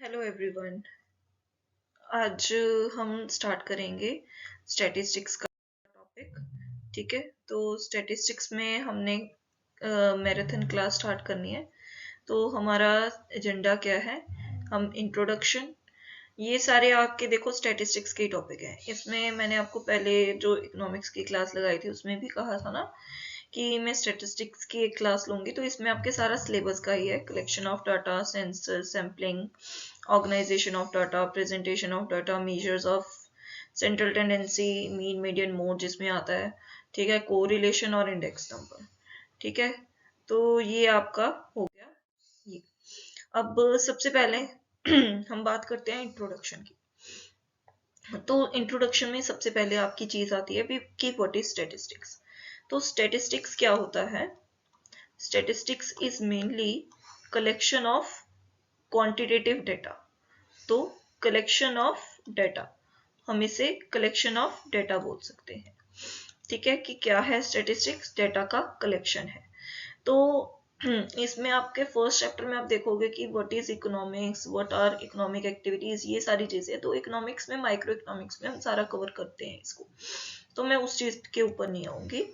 Hello everyone. आज हम start करेंगे स्टैटिस्टिक्स का टॉपिक। ठीक है, तो स्टैटिस्टिक्स में हमने मैराथन क्लास स्टार्ट करनी है। तो हमारा एजेंडा क्या है? हम इंट्रोडक्शन, ये सारे आपके देखो स्टैटिस्टिक्स के टॉपिक हैं। इसमें मैंने आपको पहले जो इकोनॉमिक्स की क्लास लगाई थी उसमें भी कहा था ना कि मैं स्टैटिस्टिक्स की एक क्लास लूंगी। तो इसमें आपके सारा सिलेबस का ही है, collection of data, census, sampling, organization of data, presentation of data, measures of central tendency, mean, median, mode जिसमें आता है। ठीक है, कोरिलेशन और इंडेक्स नंबर। ठीक है, तो ये आपका हो गया। ये अब सबसे पहले हम बात करते हैं इंट्रोडक्शन की। तो इंट्रोडक्शन में सबसे पहले आपकी चीज आती है कि व्हाट इज स्टैटिस्टिक्स। तो स्टैटिस्टिक्स क्या होता है? Statistics is mainly collection of quantitative data. तो कलेक्शन ऑफ डेटा, हम इसे कलेक्शन ऑफ डेटा बोल सकते हैं। ठीक है, कि क्या है स्टैटिस्टिक्स? डेटा का कलेक्शन है। तो इसमें आपके फर्स्ट चैप्टर में आप देखोगे कि what is economics, what are economic activities, ये सारी चीजें। तो इकोनॉमिक्स में, माइक्रो इकोनॉमिक्स में हम सारा कवर करते हैं इसको, तो मैं उस चीज के ऊपर नहीं आऊंगी।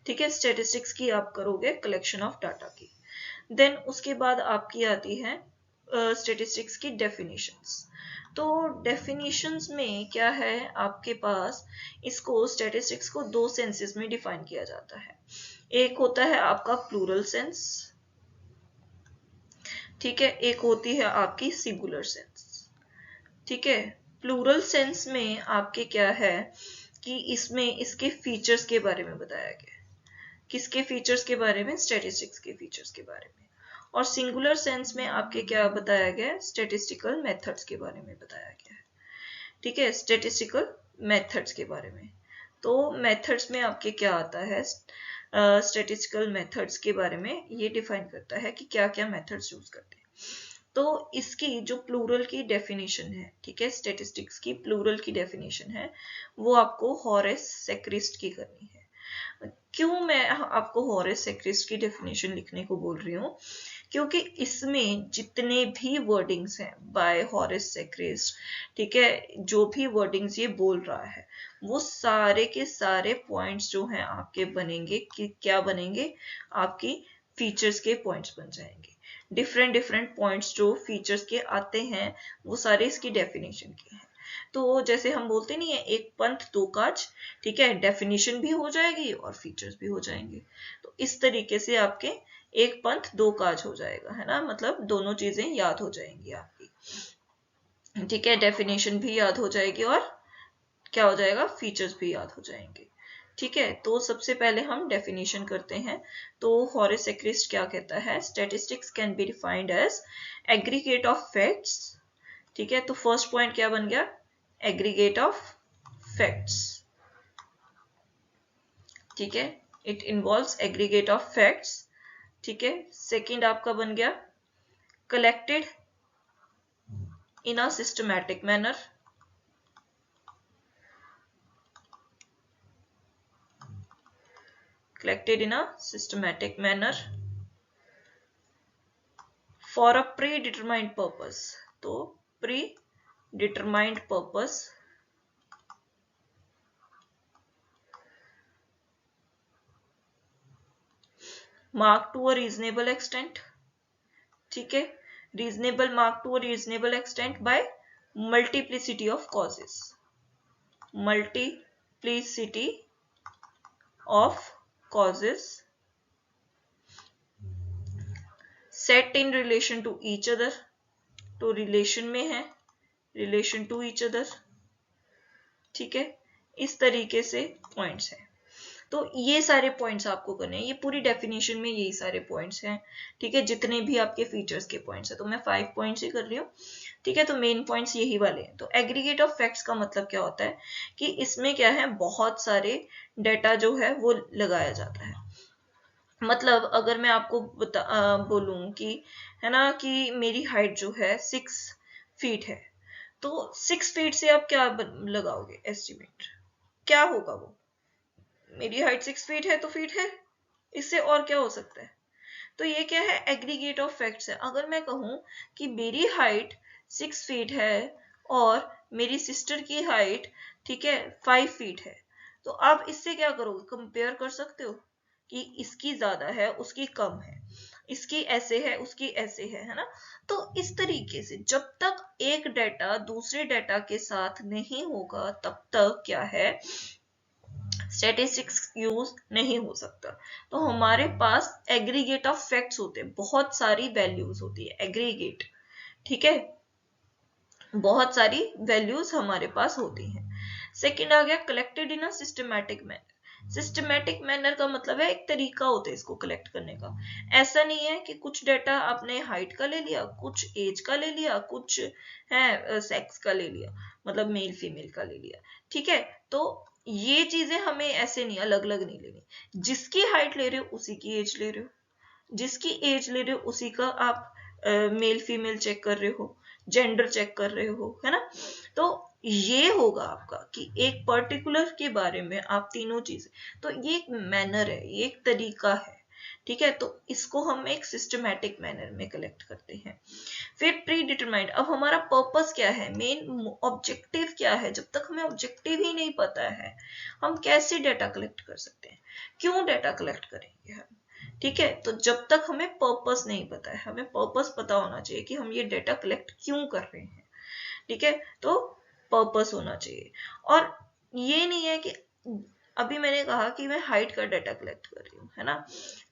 ठीक है, स्टैटिस्टिक्स की आप करोगे कलेक्शन ऑफ डाटा की। देन उसके बाद आपकी आती है स्टैटिस्टिक्स की डेफिनेशंस। तो डेफिनेशंस में क्या है आपके पास? इसको स्टैटिस्टिक्स को दो सेंसेस में डिफाइन किया जाता है। एक होता है आपका प्लूरल सेंस, ठीक है, एक होती है आपकी सिंगुलर सेंस। ठीक है, प्लूरल सेंस में आपके क्या है कि इसमें इसके फीचर्स के बारे में बताया गया है। किसके फीचर्स के बारे में? स्टैटिस्टिक्स के फीचर्स के बारे में। और सिंगुलर सेंस में आपके क्या बताया गया है? स्टैटिस्टिकल मेथड्स के बारे में बताया गया है। ठीक है, स्टैटिस्टिकल मेथड्स के बारे में। तो मेथड्स में आपके क्या आता है? स्टैटिस्टिकल मेथड्स के बारे में ये डिफाइन करता है कि क्या क्या मेथड्स यूज करते हैं। तो इसकी जो प्लूरल की डेफिनेशन है, ठीक है, स्टैटिस्टिक्स की प्लूरल की डेफिनेशन है, वो आपको हॉरेस सेक्रिस्ट की करनी है। क्यों मैं आपको हॉरेस सेक्रिस्ट की डेफिनेशन लिखने को बोल रही हूँ? क्योंकि इसमें जितने भी वर्डिंग्स हैं बाय हॉरेस सेक्रिस्ट, ठीक है, जो भी वर्डिंग्स ये बोल रहा है, वो सारे के सारे पॉइंट्स जो हैं आपके बनेंगे कि क्या बनेंगे? आपकी फीचर्स के पॉइंट्स बन जाएंगे। डिफरेंट डिफरेंट पॉइंट्स जो फीचर्स के आते हैं वो सारे इसकी डेफिनेशन के हैं। तो जैसे हम बोलते नहीं है, एक पंथ दो काज। ठीक है, डेफिनेशन भी हो जाएगी और फीचर्स भी हो जाएंगे। तो इस तरीके से आपके एक पंथ दो काज हो जाएगा, है ना, मतलब दोनों चीजें याद हो जाएंगी आपकी। ठीक है, डेफिनेशन भी याद हो जाएगी और क्या हो जाएगा? फीचर्स भी याद हो जाएंगे। ठीक है, तो सबसे पहले हम डेफिनेशन करते हैं। तो हॉरेस सेक्रिस्ट क्या कहता है? Statistics can be defined as aggregate of facts. ठीक है, तो फर्स्ट पॉइंट क्या बन गया? Aggregate of facts. ठीक है, it involves aggregate of facts. ठीक है, सेकंड आपका बन गया collected in a systematic manner. collected in a systematic manner for a predetermined purpose। तो predetermined purpose, marked to a reasonable extent। ठीक है, reasonable, marked to a reasonable extent by multiplicity of causes। multiplicity of causes set in relation to each other। तो relation में है, relation to each other. ठीक है, इस तरीके से पॉइंट्स हैं। तो ये सारे पॉइंट्स आपको करने हैं, ये पूरी डेफिनेशन में यही सारे पॉइंट्स हैं। ठीक है, जितने भी आपके फीचर्स के पॉइंट्स हैं, तो मैं 5 पॉइंट्स ही कर रही हूँ। ठीक है, तो मेन पॉइंट्स यही वाले हैं। तो एग्रीगेट ऑफ फैक्ट्स का मतलब क्या होता है कि इसमें क्या है, बहुत सारे डेटा जो है वो लगाया जाता है। मतलब अगर मैं आपको बोलूं कि, है ना, कि मेरी हाइट जो है 6 फीट है, तो 6 फीट से आप क्या लगाओगे एस्टिमेट? क्या होगा वो? मेरी हाइट 6 फीट है तो फीट है, इससे और क्या हो सकता है? तो ये क्या है? एग्रीगेट ऑफ फैक्ट्स है। अगर मैं कहूं कि मेरी हाइट 6 फीट है और मेरी सिस्टर की हाइट, ठीक है, 5 फीट है, तो आप इससे क्या करोगे, कंपेयर कर सकते हो कि इसकी ज्यादा है उसकी कम है, इसकी ऐसे है उसकी ऐसे है ना। तो इस तरीके से जब तक एक डेटा दूसरे डेटा के साथ नहीं होगा तब तक क्या है, स्टैटिस्टिक्स यूज नहीं हो सकता। तो हमारे पास एग्रीगेट ऑफ फैक्ट्स होते हैं, बहुत सारी वैल्यूज होती है एग्रीगेट, ठीक है, बहुत सारी वैल्यूज हमारे पास होती हैं। सेकंड आ गया collected in a systematic manner. Systematic manner का मतलब है एक तरीका होता है इसको कलेक्ट करने का। ऐसा नहीं है कि कुछ डेटा आपने हाइट का ले लिया, कुछ एज का ले लिया, कुछ है सेक्स का ले लिया, मतलब मेल फीमेल का ले लिया, ठीक है। तो ये चीजें हमें ऐसे नहीं अलग अलग नहीं लेनी, जिसकी हाइट ले रहे हो उसी की एज ले रहे हो, जिसकी एज ले रहे हो उसी का आप मेल फीमेल चेक कर रहे हो, जेंडर चेक कर रहे हो, है ना। तो ये होगा आपका कि एक पर्टिकुलर के बारे में आप तीनों चीजें, तो ये एक मैनर है, ये एक तरीका है, ठीक है। तो इसको हम एक सिस्टमैटिक मैनर में कलेक्ट करते हैं। फिर प्री डिटरमाइंड, अब हमारा पर्पस क्या है, मेन ऑब्जेक्टिव क्या है, जब तक हमें ऑब्जेक्टिव ही नहीं पता है हम कैसे डेटा कलेक्ट कर सकते हैं, क्यों डेटा कलेक्ट करेंगे हम, ठीक है। तो जब तक हमें पर्पस नहीं पता है, हमें पर्पस पता होना चाहिए कि हम ये डेटा कलेक्ट क्यों कर रहे हैं, ठीक है। तो पर्पस होना चाहिए। और ये नहीं है कि अभी मैंने कहा कि मैं हाइट का डाटा कलेक्ट कर रही हूँ, है ना।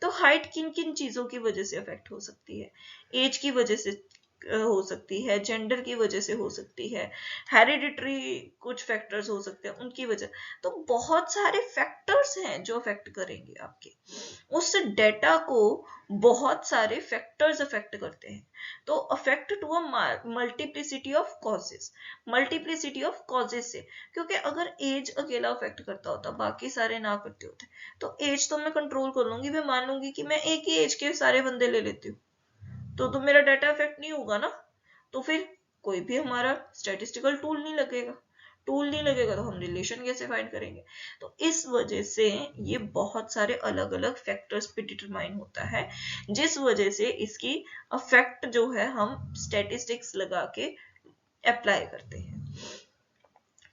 तो हाइट किन किन चीजों की वजह से अफेक्ट हो सकती है, एज की वजह से हो सकती है, जेंडर की वजह से हो सकती है, हेरिडिटरी कुछ फैक्टर्स हो सकते हैं उनकी वजह, तो बहुत सारे फैक्टर्स हैं जो अफेक्ट करेंगे आपके उस डेटा को, बहुत सारे फैक्टर्स अफेक्ट करते हैं। तो affect to a multiplicity of causes, multiplicity of causes से, क्योंकि अगर एज अकेला अफेक्ट करता होता बाकी सारे ना करते होते, तो एज तो मैं कंट्रोल कर लूंगी, मैं मान लूंगी कि मैं एक ही एज के सारे बंदे ले लेती हूँ, तो मेरा डाटा अफेक्ट नहीं होगा ना। तो फिर कोई भी हमारा स्टैटिस्टिकल टूल नहीं लगेगा, टूल नहीं लगेगा तो हम रिलेशन कैसे फाइंड करेंगे। तो इस वजह से ये बहुत सारे अलग अलग फैक्टर्स पे डिटरमाइन होता है, जिस वजह से इसकी अफेक्ट जो है हम स्टैटिस्टिक्स लगा के अप्लाई करते हैं,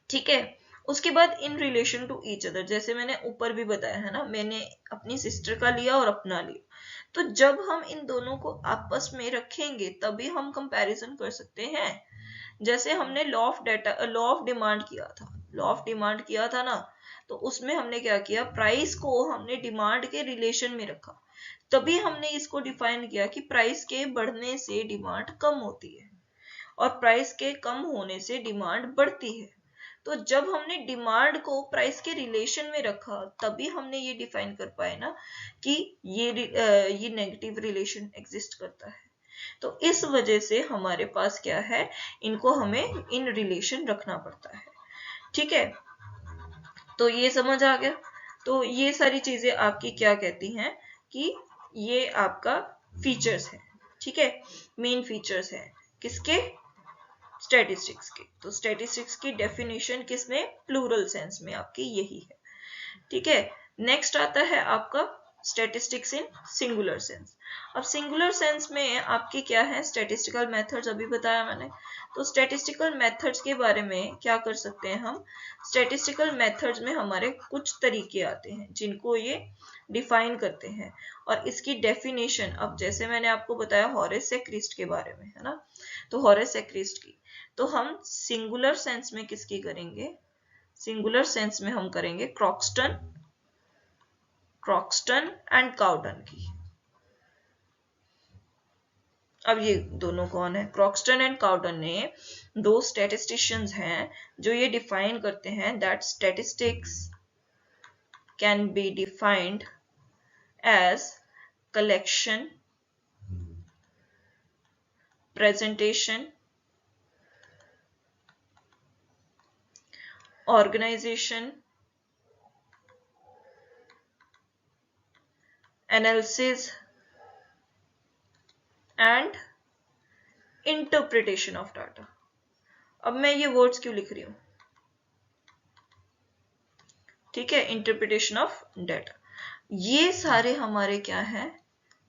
ठीक है। उसके बाद in relation to each other, जैसे मैंने ऊपर भी बताया है ना, मैंने अपनी सिस्टर का लिया और अपना लिया, तो जब हम इन दोनों को आपस में रखेंगे तभी हम कंपैरिजन कर सकते हैं। जैसे हमने लॉ ऑफ डिमांड किया था, लॉ ऑफ डिमांड किया था ना, तो उसमें हमने क्या किया, प्राइस को हमने डिमांड के रिलेशन में रखा, तभी हमने इसको डिफाइन किया कि प्राइस के बढ़ने से डिमांड कम होती है और प्राइस के कम होने से डिमांड बढ़ती है। तो जब हमने डिमांड को प्राइस के रिलेशन में रखा तभी हमने ये डिफाइन कर पाए ना कि ये नेगेटिव रिलेशन एग्जिस्ट करता है। तो इस वजह से हमारे पास क्या है, इनको हमें इन रिलेशन रखना पड़ता है, ठीक है। तो ये समझ आ गया। तो ये सारी चीजें आपकी क्या कहती हैं कि ये आपका फीचर्स है, ठीक है, मेन फीचर्स है किसके, स्टैटिस्टिक्स की। तो स्टैटिस्टिक्स की डेफिनेशन किसमें, प्लूरल सेंस में आपकी यही है, ठीक है। नेक्स्ट आता है आपका स्टैटिस्टिक्स इन सिंगुलर सेंस। अब सिंगुलर सेंस में आपके क्या है, स्टैटिस्टिकल मेथड्स अभी बताया मैंने। तो स्टैटिस्टिकल मेथड्स के बारे में क्या कर सकते हैं हम, स्टैटिस्टिकल मेथड्स में हमारे कुछ तरीके आते हैं जिनको ये डिफाइन करते हैं, और इसकी डेफिनेशन, अब जैसे मैंने आपको बताया हॉरेस सेक्रिस्ट के बारे में, है ना, तो हॉरेस सेक्रिस्ट की, तो हम सिंगुलर सेंस में किसकी करेंगे, सिंगुलर सेंस में हम करेंगे क्रॉक्सटन एंड काउडन की। अब ये दोनों कौन है, क्रॉक्सटन एंड काउडन ने दो स्टैटिस्टिशियंस हैं जो ये डिफाइन करते हैं that statistics can be defined as collection, presentation, organization, analysis and interpretation of data। अब मैं ये वर्ड्स क्यों लिख रही हूं, ठीक है, इंटरप्रिटेशन ऑफ डाटा, ये सारे हमारे क्या है,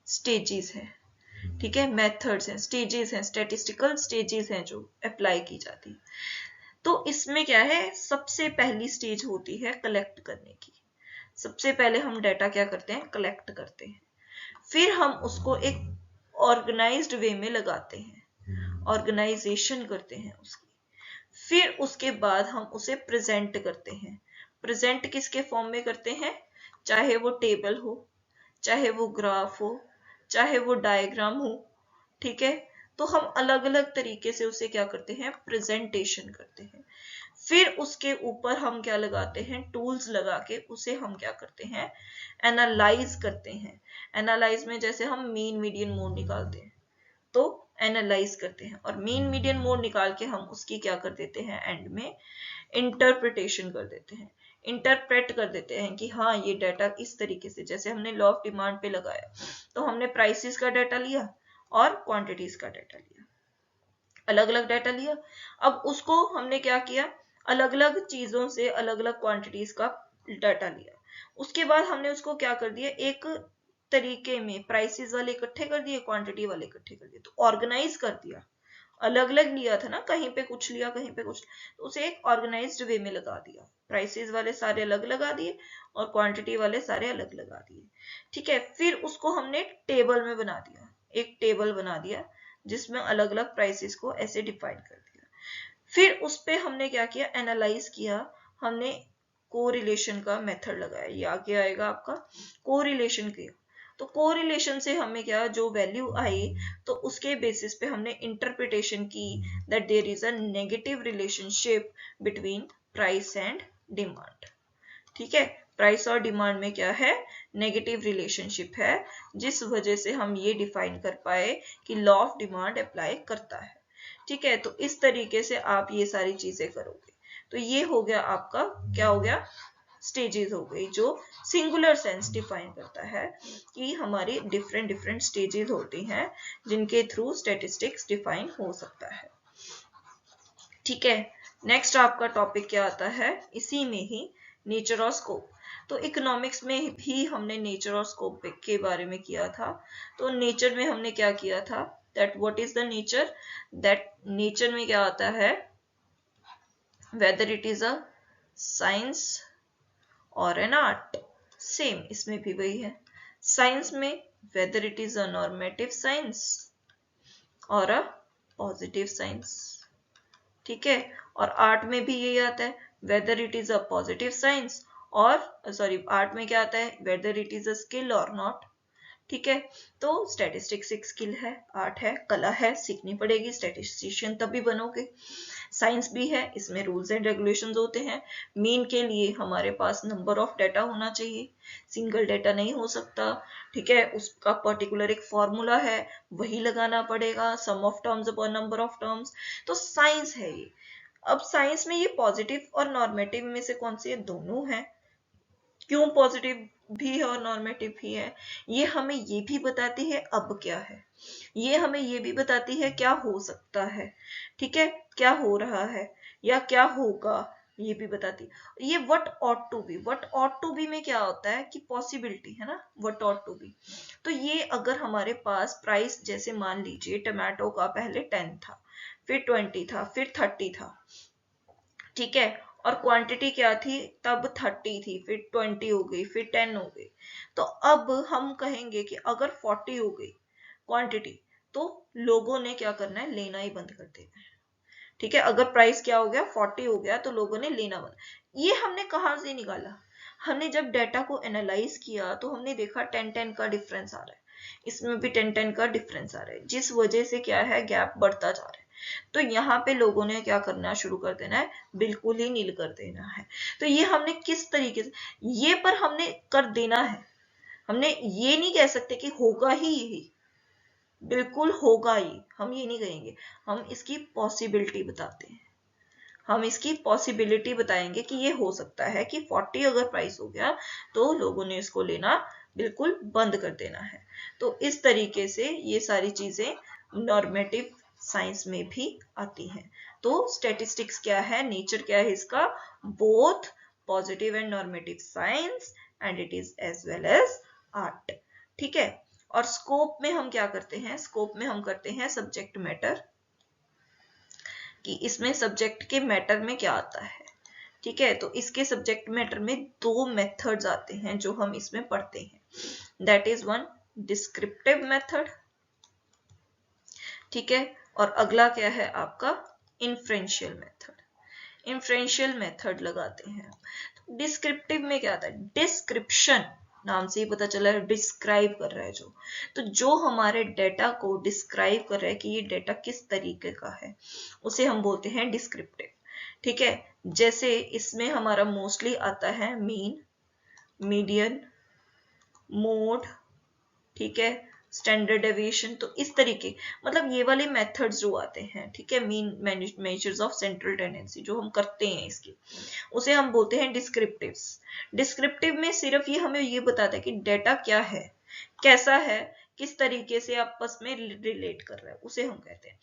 स्टेजेस है, ठीक है, मेथड्स हैं, स्टेजेस हैं, स्टैटिस्टिकल स्टेजेस हैं जो अप्लाई की जाती है। तो इसमें क्या है, सबसे पहली स्टेज होती है कलेक्ट करने की। सबसे पहले हम डाटा क्या करते हैं, कलेक्ट करते हैं, फिर हम उसको एक ऑर्गेनाइज्ड वे में लगाते हैं, ऑर्गेनाइजेशन करते हैं उसकी, फिर उसके बाद हम उसे प्रेजेंट करते हैं। प्रेजेंट किसके फॉर्म में करते हैं, चाहे वो टेबल हो, चाहे वो ग्राफ हो, चाहे वो डायग्राम हो, ठीक है। तो हम अलग अलग तरीके से उसे क्या करते हैं, प्रेजेंटेशन करते हैं। फिर उसके ऊपर हम क्या लगाते हैं, टूल्स लगा के उसे हम क्या करते हैं, एनालाइज करते हैं। एनालाइज में जैसे हम मीन मीडियन मोड निकालते हैं, तो एनालाइज करते हैं, और मीन मीडियन मोड निकाल के हम उसकी क्या कर देते हैं, एंड में इंटरप्रिटेशन कर देते हैं, इंटरप्रेट कर देते हैं कि हाँ ये डाटा इस तरीके से, जैसे हमने लॉ ऑफ डिमांड पे लगाया तो हमने प्राइसेस का डाटा लिया और क्वांटिटीज का डाटा लिया, अलग अलग डाटा लिया। अब उसको हमने क्या किया, अलग अलग चीजों से अलग अलग क्वांटिटीज का डाटा लिया, उसके बाद हमने उसको क्या कर दिया, एक तरीके में प्राइसेस वाले इकट्ठे कर दिए, क्वांटिटी वाले इकट्ठे कर दिए, तो ऑर्गेनाइज कर दिया। अलग अलग लिया था ना, कहीं पे कुछ लिया कहीं पे कुछ, तो उसे एक ऑर्गेनाइज्ड वे में लगा दिया, प्राइसेस वाले सारे अलग लगा दिए और क्वांटिटी वाले सारे अलग लगा दिए, ठीक है। फिर उसको हमने टेबल में बना दिया, एक टेबल बना दिया जिसमें अलग अलग प्राइसेस को ऐसे डिफाइन कर दिया। फिर उस पे हमने क्या किया, एनालाइज किया, हमने कोरिलेशन का मेथड लगाया, ये आगे आएगा आपका, कोरिलेशन किया। तो कोरिलेशन से हमें क्या, जो वैल्यू आई तो उसके बेसिस पे हमने इंटरप्रिटेशन की that there is a negative relationship between price and demand, ठीक है। प्राइस और डिमांड में क्या है, नेगेटिव रिलेशनशिप है, जिस वजह से हम ये डिफाइन कर पाए कि लॉ ऑफ डिमांड अप्लाई करता है, ठीक है। तो इस तरीके से आप ये सारी चीजें करोगे, तो ये हो गया आपका, क्या हो गया, स्टेजेस हो गई, जो सिंगुलर सेंस डिफाइन करता है कि हमारी डिफरेंट डिफरेंट स्टेजेस होती हैं जिनके थ्रू स्टैटिस्टिक्स डिफाइन हो सकता है, ठीक है। नेक्स्ट आपका टॉपिक क्या आता है, इसी में ही नेचर और स्कोप। तो इकोनॉमिक्स में भी हमने नेचर और स्कोप के बारे में किया था। तो नेचर में हमने क्या किया था, that what is the nature, that nature में क्या आता है, whether it is a science और एन आर्ट, सेम इसमें भी वही है। साइंस में whether it is a normative science और अ पॉजिटिव साइंस, ठीक है। और आर्ट में भी यही आता है, whether it is a positive science, और सॉरी आर्ट में क्या आता है, whether it is a skill और नॉट, ठीक है। तो स्टैटिस्टिक्स एक स्किल है, आर्ट है, कला है, सीखनी पड़ेगी, स्टैटिस्टिशियन तभी बनोगे। साइंस भी है, इसमें रूल्स एंड रेगुलेशंस होते हैं। मीन के लिए हमारे पास नंबर ऑफ डाटा होना चाहिए, सिंगल डाटा नहीं हो सकता, ठीक है। उसका पर्टिकुलर एक फॉर्मूला है, वही लगाना पड़ेगा, sum of terms upon number of terms. तो साइंस है ये। अब साइंस में ये पॉजिटिव और नॉर्मेटिव में से कौन सी है, दोनों है। क्यों पॉजिटिव भी है और नॉर्मेटिव भी है, ये हमें ये भी बताती है अब क्या है, ये हमें ये भी बताती है क्या हो सकता है, ठीक है, क्या हो रहा है या क्या होगा, ये भी बताती। ये what ought to be, what ought to be में क्या होता है कि पॉसिबिलिटी है ना, व्हाट ऑट टू बी। तो ये अगर हमारे पास प्राइस, जैसे मान लीजिए टमाटो का पहले 10 था, फिर 20 था, फिर 30 था, ठीक है। और क्वांटिटी क्या थी, तब 30 थी, फिर 20 हो गई, फिर 10 हो गई। तो अब हम कहेंगे कि अगर 40 हो गई क्वांटिटी, तो लोगों ने क्या करना है, लेना ही बंद कर देना है, ठीक है। अगर प्राइस क्या हो गया, 40 हो गया, तो लोगों ने लेना बंद। ये हमने कहाँ से निकाला, हमने जब डाटा को एनालाइज किया तो हमने देखा 10-10 का डिफरेंस आ रहा है, इसमें भी 10-10 का डिफरेंस आ रहा है, जिस वजह से क्या है, गैप बढ़ता जा रहा है। तो यहाँ पे लोगों ने क्या करना शुरू कर देना है, बिल्कुल ही नील कर देना है। तो ये हमने किस तरीके से, ये पर हमने कर देना है, हमने ये नहीं कह सकते कि होगा ही यही, बिल्कुल होगा ही, हम ये नहीं कहेंगे, हम इसकी पॉसिबिलिटी बताते हैं, हम इसकी पॉसिबिलिटी बताएंगे कि ये हो सकता है कि 40 अगर प्राइस हो गया तो लोगों ने इसको लेना बिल्कुल बंद कर देना है। तो इस तरीके से ये सारी चीजें नॉर्मेटिव साइंस में भी आती हैं। तो स्टैटिस्टिक्स क्या है, नेचर क्या है इसका, both positive and normative science, and it is as well as art, ठीक है। और स्कोप में हम क्या करते हैं, स्कोप में हम करते हैं सब्जेक्ट मैटर, कि इसमें सब्जेक्ट के मैटर में क्या आता है। ठीक है, तो इसके सब्जेक्ट मैटर में दो मेथड्स आते हैं जो हम इसमें पढ़ते हैं, that is one descriptive method, ठीक है, और अगला क्या है आपका इन्फ्रेंशियल मेथड। इन्फ्रेंशियल मेथड लगाते हैं। डिस्क्रिप्टिव में क्या आता है, डिस्क्रिप्शन, नाम से ही पता चला है डिस्क्राइब कर रहा है जो, तो जो हमारे डेटा को डिस्क्राइब कर रहा है कि ये डेटा किस तरीके का है, उसे हम बोलते हैं डिस्क्रिप्टिव। ठीक है, जैसे इसमें हमारा मोस्टली आता है मीन, मीडियन, मोड, ठीक है, स्टैंडर्ड डेविएशन, तो इस तरीके, मतलब ये वाले मेथड्स जो आते हैं, ठीक है, mean measures of central tendency जो हम करते हैं इसकी, उसे हम बोलते हैं डिस्क्रिप्टिव्स। डिस्क्रिप्टिव में सिर्फ ये हमें ये बताता है कि डेटा क्या है, कैसा है, किस तरीके से आपस में रिलेट कर रहा है, उसे हम कहते हैं।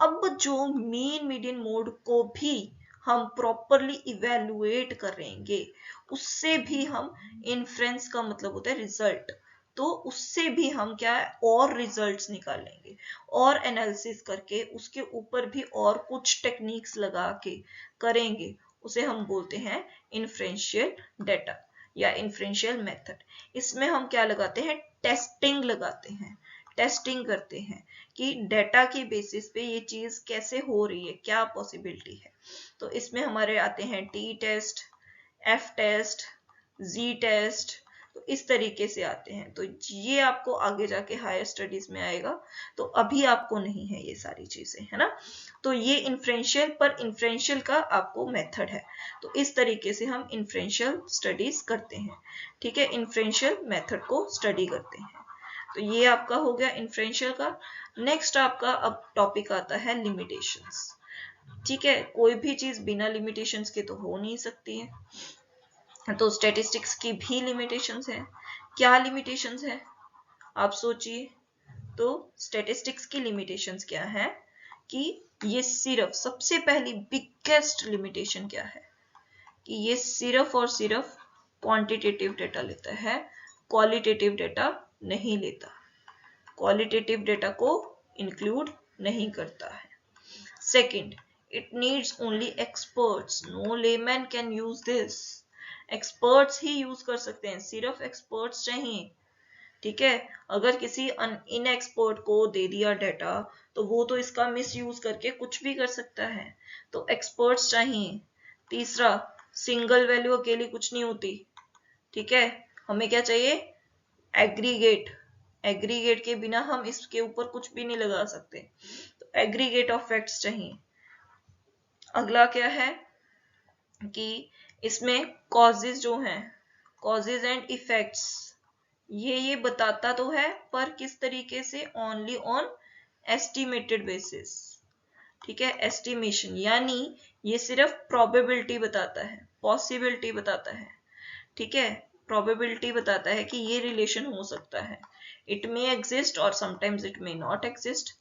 अब जो मीन मीडियन मोड को भी हम प्रॉपरली इवेलुएट करेंगे, उससे भी हम इन्फ्रेंस का मतलब होता है रिजल्ट, तो उससे भी हम क्या है और रिजल्ट्स निकालेंगे, और एनालिसिस करके उसके ऊपर भी और कुछ टेक्निक्स लगा के करेंगे, उसे हम बोलते हैं इन्फ्रेंशियल डेटा या इन्फ्रेंशियल मेथड। इसमें हम क्या लगाते हैं, टेस्टिंग लगाते हैं, टेस्टिंग करते हैं कि डेटा के बेसिस पे ये चीज कैसे हो रही है, क्या पॉसिबिलिटी है। तो इसमें हमारे आते हैं टी टेस्ट, एफ टेस्ट, जी टेस्ट, तो इस तरीके से आते हैं। तो ये आपको आगे जाके हायर स्टडीज में आएगा, तो अभी आपको नहीं है ये सारी चीजें, है ना। तो ये इन्फ्रेंशियल, पर इन्फ्रेंशियल का आपको मेथड है, तो इस तरीके से हम इन्फ्रेंशियल स्टडीज करते हैं। ठीक है, इन्फ्रेंशियल मेथड को स्टडी करते हैं। तो ये आपका हो गया इन्फ्रेंशियल का। नेक्स्ट आपका अब टॉपिक आता है लिमिटेशंस। ठीक है, कोई भी चीज बिना लिमिटेशंस के तो हो नहीं सकती है, तो स्टैटिस्टिक्स की भी लिमिटेशंस है। क्या लिमिटेशंस है आप सोचिए, तो स्टैटिस्टिक्स की लिमिटेशंस क्या है कि ये सिर्फ, सबसे पहली बिगेस्ट लिमिटेशन क्या है कि ये सिर्फ और सिर्फ क्वांटिटेटिव डेटा लेता है, क्वालिटेटिव डेटा नहीं लेता, क्वालिटेटिव डेटा को इंक्लूड नहीं करता है। Second, it needs only experts, no layman can use this, experts he use कर सकते हैं, सिर्फ एक्सपर्ट्स चाहिए। ठीक है, अगर किसी इन एक्सपर्ट को दे दिया डेटा, तो वो तो इसका मिस यूज करके कुछ भी कर सकता है, तो एक्सपर्ट्स चाहिए। तीसरा, सिंगल वैल्यू अकेली कुछ नहीं होती। ठीक है, हमें क्या चाहिए, एग्रीगेट, एग्रीगेट के बिना हम इसके ऊपर कुछ भी नहीं लगा सकते, तो एग्रीगेट ऑफ फैक्ट्स चाहिए। अगला क्या है कि इसमें कॉजेज जो हैं, कॉजेज एंड इफेक्ट्स, ये बताता तो है, पर किस तरीके से, ओनली ऑन एस्टिमेटेड बेसिस। ठीक है, एस्टिमेशन, यानी ये सिर्फ प्रोबेबिलिटी बताता है, पॉसिबिलिटी बताता है। ठीक है, प्रोबेबिलिटी बताता है कि ये रिलेशन हो सकता है, इट मे एग्जिस्ट और sometimes it may not exist,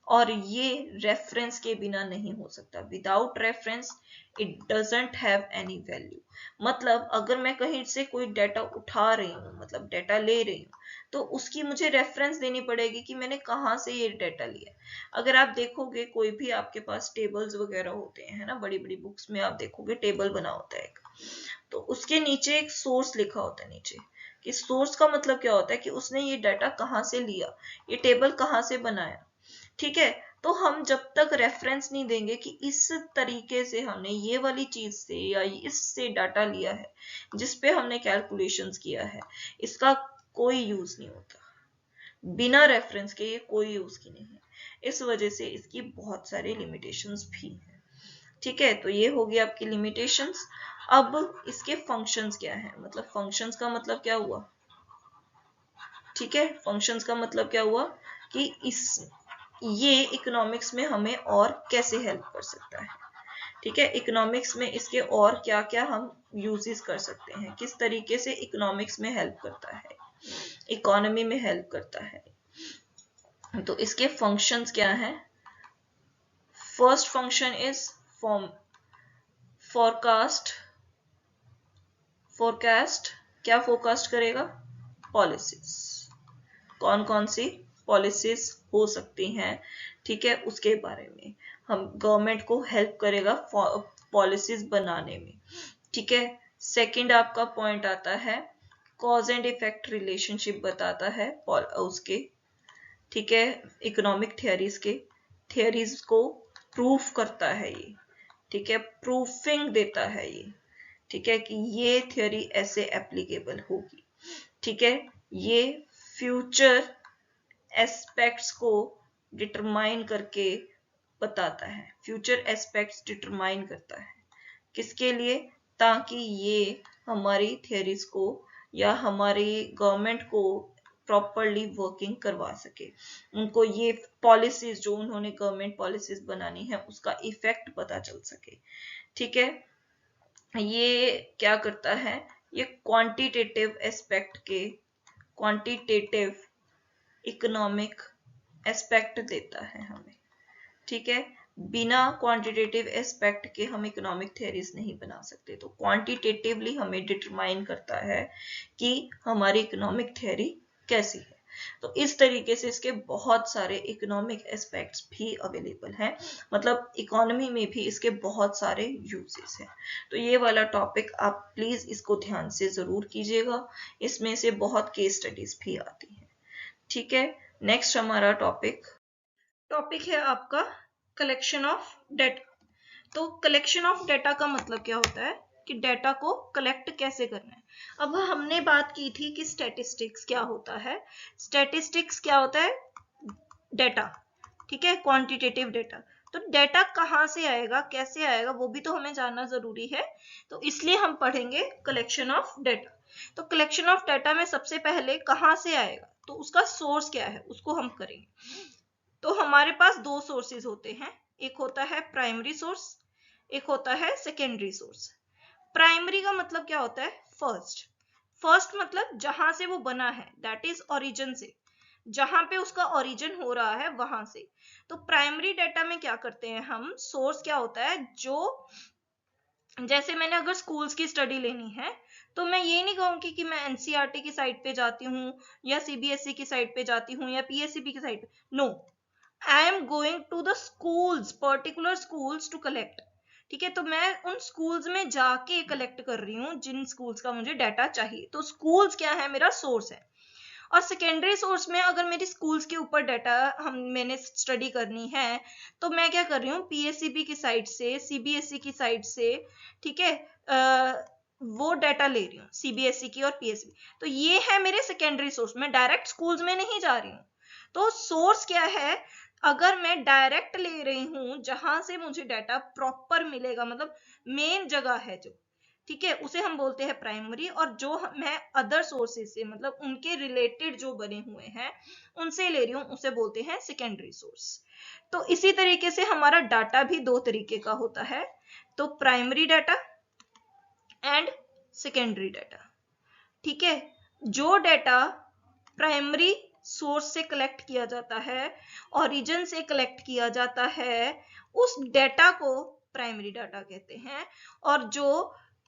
और ये रेफरेंस के बिना नहीं हो सकता, without reference it doesn't have any value. मतलब अगर मैं कहीं से कोई डेटा उठा रही हूँ, मतलब डेटा ले रही हूँ, तो उसकी मुझे रेफरेंस देनी पड़ेगी कि मैंने कहाँ से ये डेटा लिया। अगर आप देखोगे कोई भी आपके पास टेबल्स वगैरह होते हैं, है ना, बड़ी बड़ी बुक्स में आप देखोगे टेबल बना होता है एक, तो उसके नीचे एक सोर्स लिखा होता है नीचे, कि सोर्स का मतलब क्या होता है कि उसने ये डाटा कहाँ से लिया, ये टेबल कहाँ से बनाया। ठीक है, तो हम जब तक रेफरेंस नहीं देंगे कि इस तरीके से हमने ये वाली चीज से या इससे डाटा लिया है जिसपे हमने कैलकुलेशंस किया है, इसका कोई यूज नहीं होता, बिना रेफरेंस के ये कोई यूज की नहीं है। इस वजह से इसकी बहुत सारी लिमिटेशंस भी हैं। ठीक है, तो ये होगी आपकी लिमिटेशंस। अब इसके फंक्शंस क्या है, मतलब फंक्शंस का मतलब क्या हुआ। ठीक है, फंक्शंस का मतलब क्या हुआ कि ये इकोनॉमिक्स में हमें और कैसे हेल्प कर सकता है। ठीक है, इकोनॉमिक्स में इसके और क्या क्या हम यूजेस कर सकते हैं, किस तरीके से इकोनॉमिक्स में हेल्प करता है, इकोनॉमी में हेल्प करता है। तो इसके फंक्शंस क्या हैं। First function is forecast, forecast क्या फोरकास्ट करेगा, पॉलिसीज, कौन कौन सी पॉलिसीज हो सकती हैं, ठीक है, उसके बारे में हम गवर्नमेंट को हेल्प करेगा पॉलिसीज बनाने में, ठीक है। सेकंड आपका पॉइंट आता है कॉज एंड इफेक्ट रिलेशनशिप बताता है उसके, ठीक है, इकोनॉमिक थियरीज को प्रूफ करता है ये, ठीक है, प्रूफिंग देता है ये, ठीक है, कि ये थियरी ऐसे एप्लीकेबल होगी, ठीक है। ये फ्यूचर एस्पेक्ट्स को डिटरमाइन करके बताता है, फ्यूचर एस्पेक्ट्स डिटरमाइन करता है किसके लिए, ताकि ये हमारी थियरीज को या हमारी गवर्नमेंट को प्रॉपरली वर्किंग करवा सके, उनको ये पॉलिसीज जो उन्होंने गवर्नमेंट पॉलिसीज बनानी है उसका इफेक्ट पता चल सके, ठीक है। ये क्या करता है, ये क्वांटिटेटिव एस्पेक्ट के क्वांटिटेटिव इकोनॉमिक एस्पेक्ट देता है हमें, ठीक है। बिना क्वांटिटेटिव एस्पेक्ट के हम इकोनॉमिक थ्योरीज नहीं बना सकते, तो क्वांटिटेटिवली हमें डिटरमाइन करता है कि हमारी इकोनॉमिक थ्योरी कैसी है। तो इस तरीके से इसके बहुत सारे इकोनॉमिक एस्पेक्ट्स भी अवेलेबल हैं, मतलब इकोनॉमी में भी इसके बहुत सारे यूजेस हैं। तो ये वाला टॉपिक आप प्लीज इसको ध्यान से जरूर कीजिएगा, इसमें से बहुत केस स्टडीज भी आती हैं, ठीक है। नेक्स्ट हमारा टॉपिक है आपका कलेक्शन ऑफ डेटा। तो कलेक्शन ऑफ डेटा का मतलब क्या होता है कि डेटा को कलेक्ट कैसे करना है। अब हमने बात की थी कि स्टैटिस्टिक्स क्या होता है, स्टैटिस्टिक्स क्या होता है, डेटा, ठीक है, क्वांटिटेटिव डेटा। तो डेटा कहाँ से आएगा, कैसे आएगा, वो भी तो हमें जानना जरूरी है, तो इसलिए हम पढ़ेंगे कलेक्शन ऑफ डेटा। तो कलेक्शन ऑफ डेटा में सबसे पहले कहाँ से आएगा, तो उसका सोर्स क्या है उसको हम करेंगे। तो हमारे पास दो सोर्सेज होते हैं, एक होता है प्राइमरी सोर्स, एक होता है सेकेंडरी सोर्स। प्राइमरी का मतलब क्या होता है, फर्स्ट, फर्स्ट मतलब जहां से वो बना है, दैट इज ओरिजिन से, जहां पे उसका ओरिजिन हो रहा है वहां से। तो प्राइमरी डेटा में क्या करते हैं हम, सोर्स क्या होता है, जो जैसे मैंने अगर स्कूल्स की स्टडी लेनी है तो मैं ये नहीं कहूंगी कि मैं एनसीईआरटी की साइट पे जाती हूँ या सीबीएसई की साइट पे जाती हूँ या पीएससीबी की साइट पे, no, I am going to the schools, particular schools to collect, ठीक है। तो मैं उन स्कूल्स में जाके कलेक्ट कर रही हूँ जिन स्कूल्स का मुझे डाटा चाहिए, तो स्कूल्स क्या है, मेरा सोर्स है। और सेकेंडरी सोर्स में अगर मेरी स्कूल्स के ऊपर डाटा मैंने स्टडी करनी है तो मैं क्या कर रही हूँ, पीएससीबी की साइट से, सीबीएसई की साइट से, ठीक है, वो डाटा ले रही हूँ सीबीएसई की और पीएससीबी। तो ये है मेरे सेकेंडरी सोर्स, मैं डायरेक्ट स्कूल्स में नहीं जा रही हूँ। तो सोर्स क्या है, अगर मैं डायरेक्ट ले रही हूँ जहां से मुझे डाटा प्रॉपर मिलेगा, मतलब मेन जगह है जो, ठीक है, उसे हम बोलते हैं प्राइमरी। और जो मैं अदर सोर्सेज से, मतलब उनके रिलेटेड जो बने हुए हैं उनसे ले रही हूँ, उसे बोलते हैं सेकेंडरी सोर्स। तो इसी तरीके से हमारा डाटा भी दो तरीके का होता है, तो primary data and secondary data, ठीक है। जो डाटा प्राइमरी सोर्स से कलेक्ट किया जाता है, ओरिजिन से कलेक्ट किया जाता है, उस डेटा को प्राइमरी डाटा कहते हैं। और जो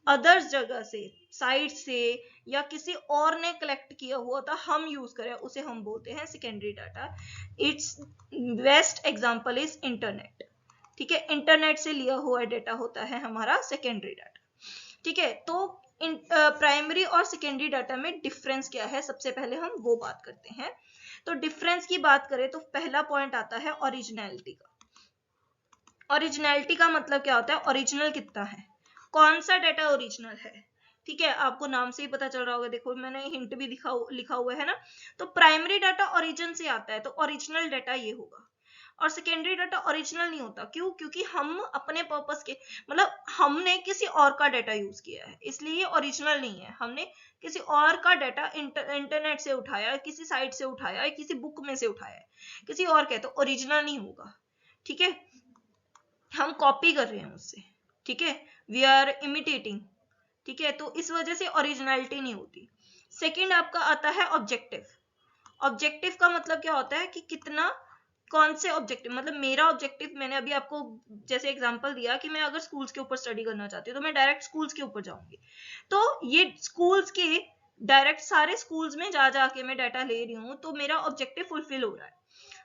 अदर्स जगह से, साइट से या किसी और ने कलेक्ट किया हुआ था, हम यूज करें, उसे हम बोलते हैं secondary data. It's best example is internet, ठीक है, इंटरनेट से लिया हुआ डेटा होता है हमारा सेकेंडरी डाटा, ठीक है। तो प्राइमरी और सेकेंडरी डाटा में डिफरेंस क्या है, सबसे पहले हम वो बात करते हैं। तो डिफरेंस की बात करें तो पहला पॉइंट आता है ओरिजिनलिटी का। ओरिजिनलिटी का मतलब क्या होता है, ओरिजिनल कितना है, कौन सा डाटा ओरिजिनल है, ठीक है। आपको नाम से ही पता चल रहा होगा, देखो मैंने हिंट भी लिखा हुआ है ना। तो प्राइमरी डाटा ओरिजिन से आता है, तो ओरिजिनल डाटा ये होगा। और सेकेंडरी डाटा ओरिजिनल नहीं होता, क्यों, क्योंकि हम अपने पर्पस के, मतलब हमने किसी और का डाटा यूज किया है, इसलिए ये ओरिजिनल नहीं है। हमने किसी और का डाटा इंटरनेट से उठाया, किसी साइट से उठाया, किसी बुक में से उठाया, किसी और का, तो ओरिजिनल नहीं होगा, ठीक है। हम कॉपी कर रहे हैं उससे, ठीक है, वी आर इमिटेटिंग, ठीक है, तो इस वजह से ओरिजिनलिटी नहीं होती। सेकेंड आपका आता है ऑब्जेक्टिव। ऑब्जेक्टिव का मतलब क्या होता है कि कितना, कौन से ऑब्जेक्टिव, मतलब मेरा ऑब्जेक्टिव, मैंने अभी आपको जैसे एग्जांपल दिया कि मैं अगर स्कूल्स के ऊपर स्टडी करना चाहती हूँ तो मैं डायरेक्ट स्कूल्स के ऊपर जाऊंगी। तो ये स्कूल्स के डायरेक्ट सारे स्कूल्स में जा जाके मैं डाटा ले रही हूँ, तो मेरा ऑब्जेक्टिव फुलफिल हो रहा है।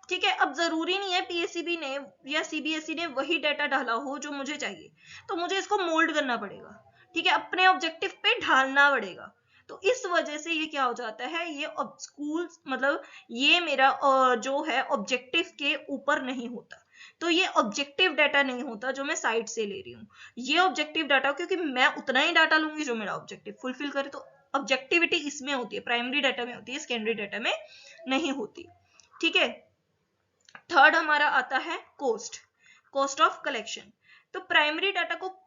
ठीक है, अब जरूरी नहीं है पीएससीबी ने या सीबीएसई ने वही डाटा डाला हो जो मुझे चाहिए, तो मुझे इसको मोल्ड करना पड़ेगा। ठीक है, अपने ऑब्जेक्टिव पे ढालना पड़ेगा। तो इस वजह से ये क्या हो जाता है, ये स्कूल मतलब ये मेरा जो है ऑब्जेक्टिव के ऊपर नहीं होता। तो ये ऑब्जेक्टिव डाटा नहीं होता जो मैं साइट से ले रही हूँ, ये ऑब्जेक्टिव डाटा, क्योंकि मैं उतना ही डाटा लूंगी जो मेरा ऑब्जेक्टिव फुलफिल करे। तो ऑब्जेक्टिविटी इसमें होती है, प्राइमरी डाटा में होती है, सेकेंडरी डाटा में नहीं होती। ठीक है, थर्ड हमारा आता है कॉस्ट, कॉस्ट ऑफ कलेक्शन। तो प्राइमरी डाटा को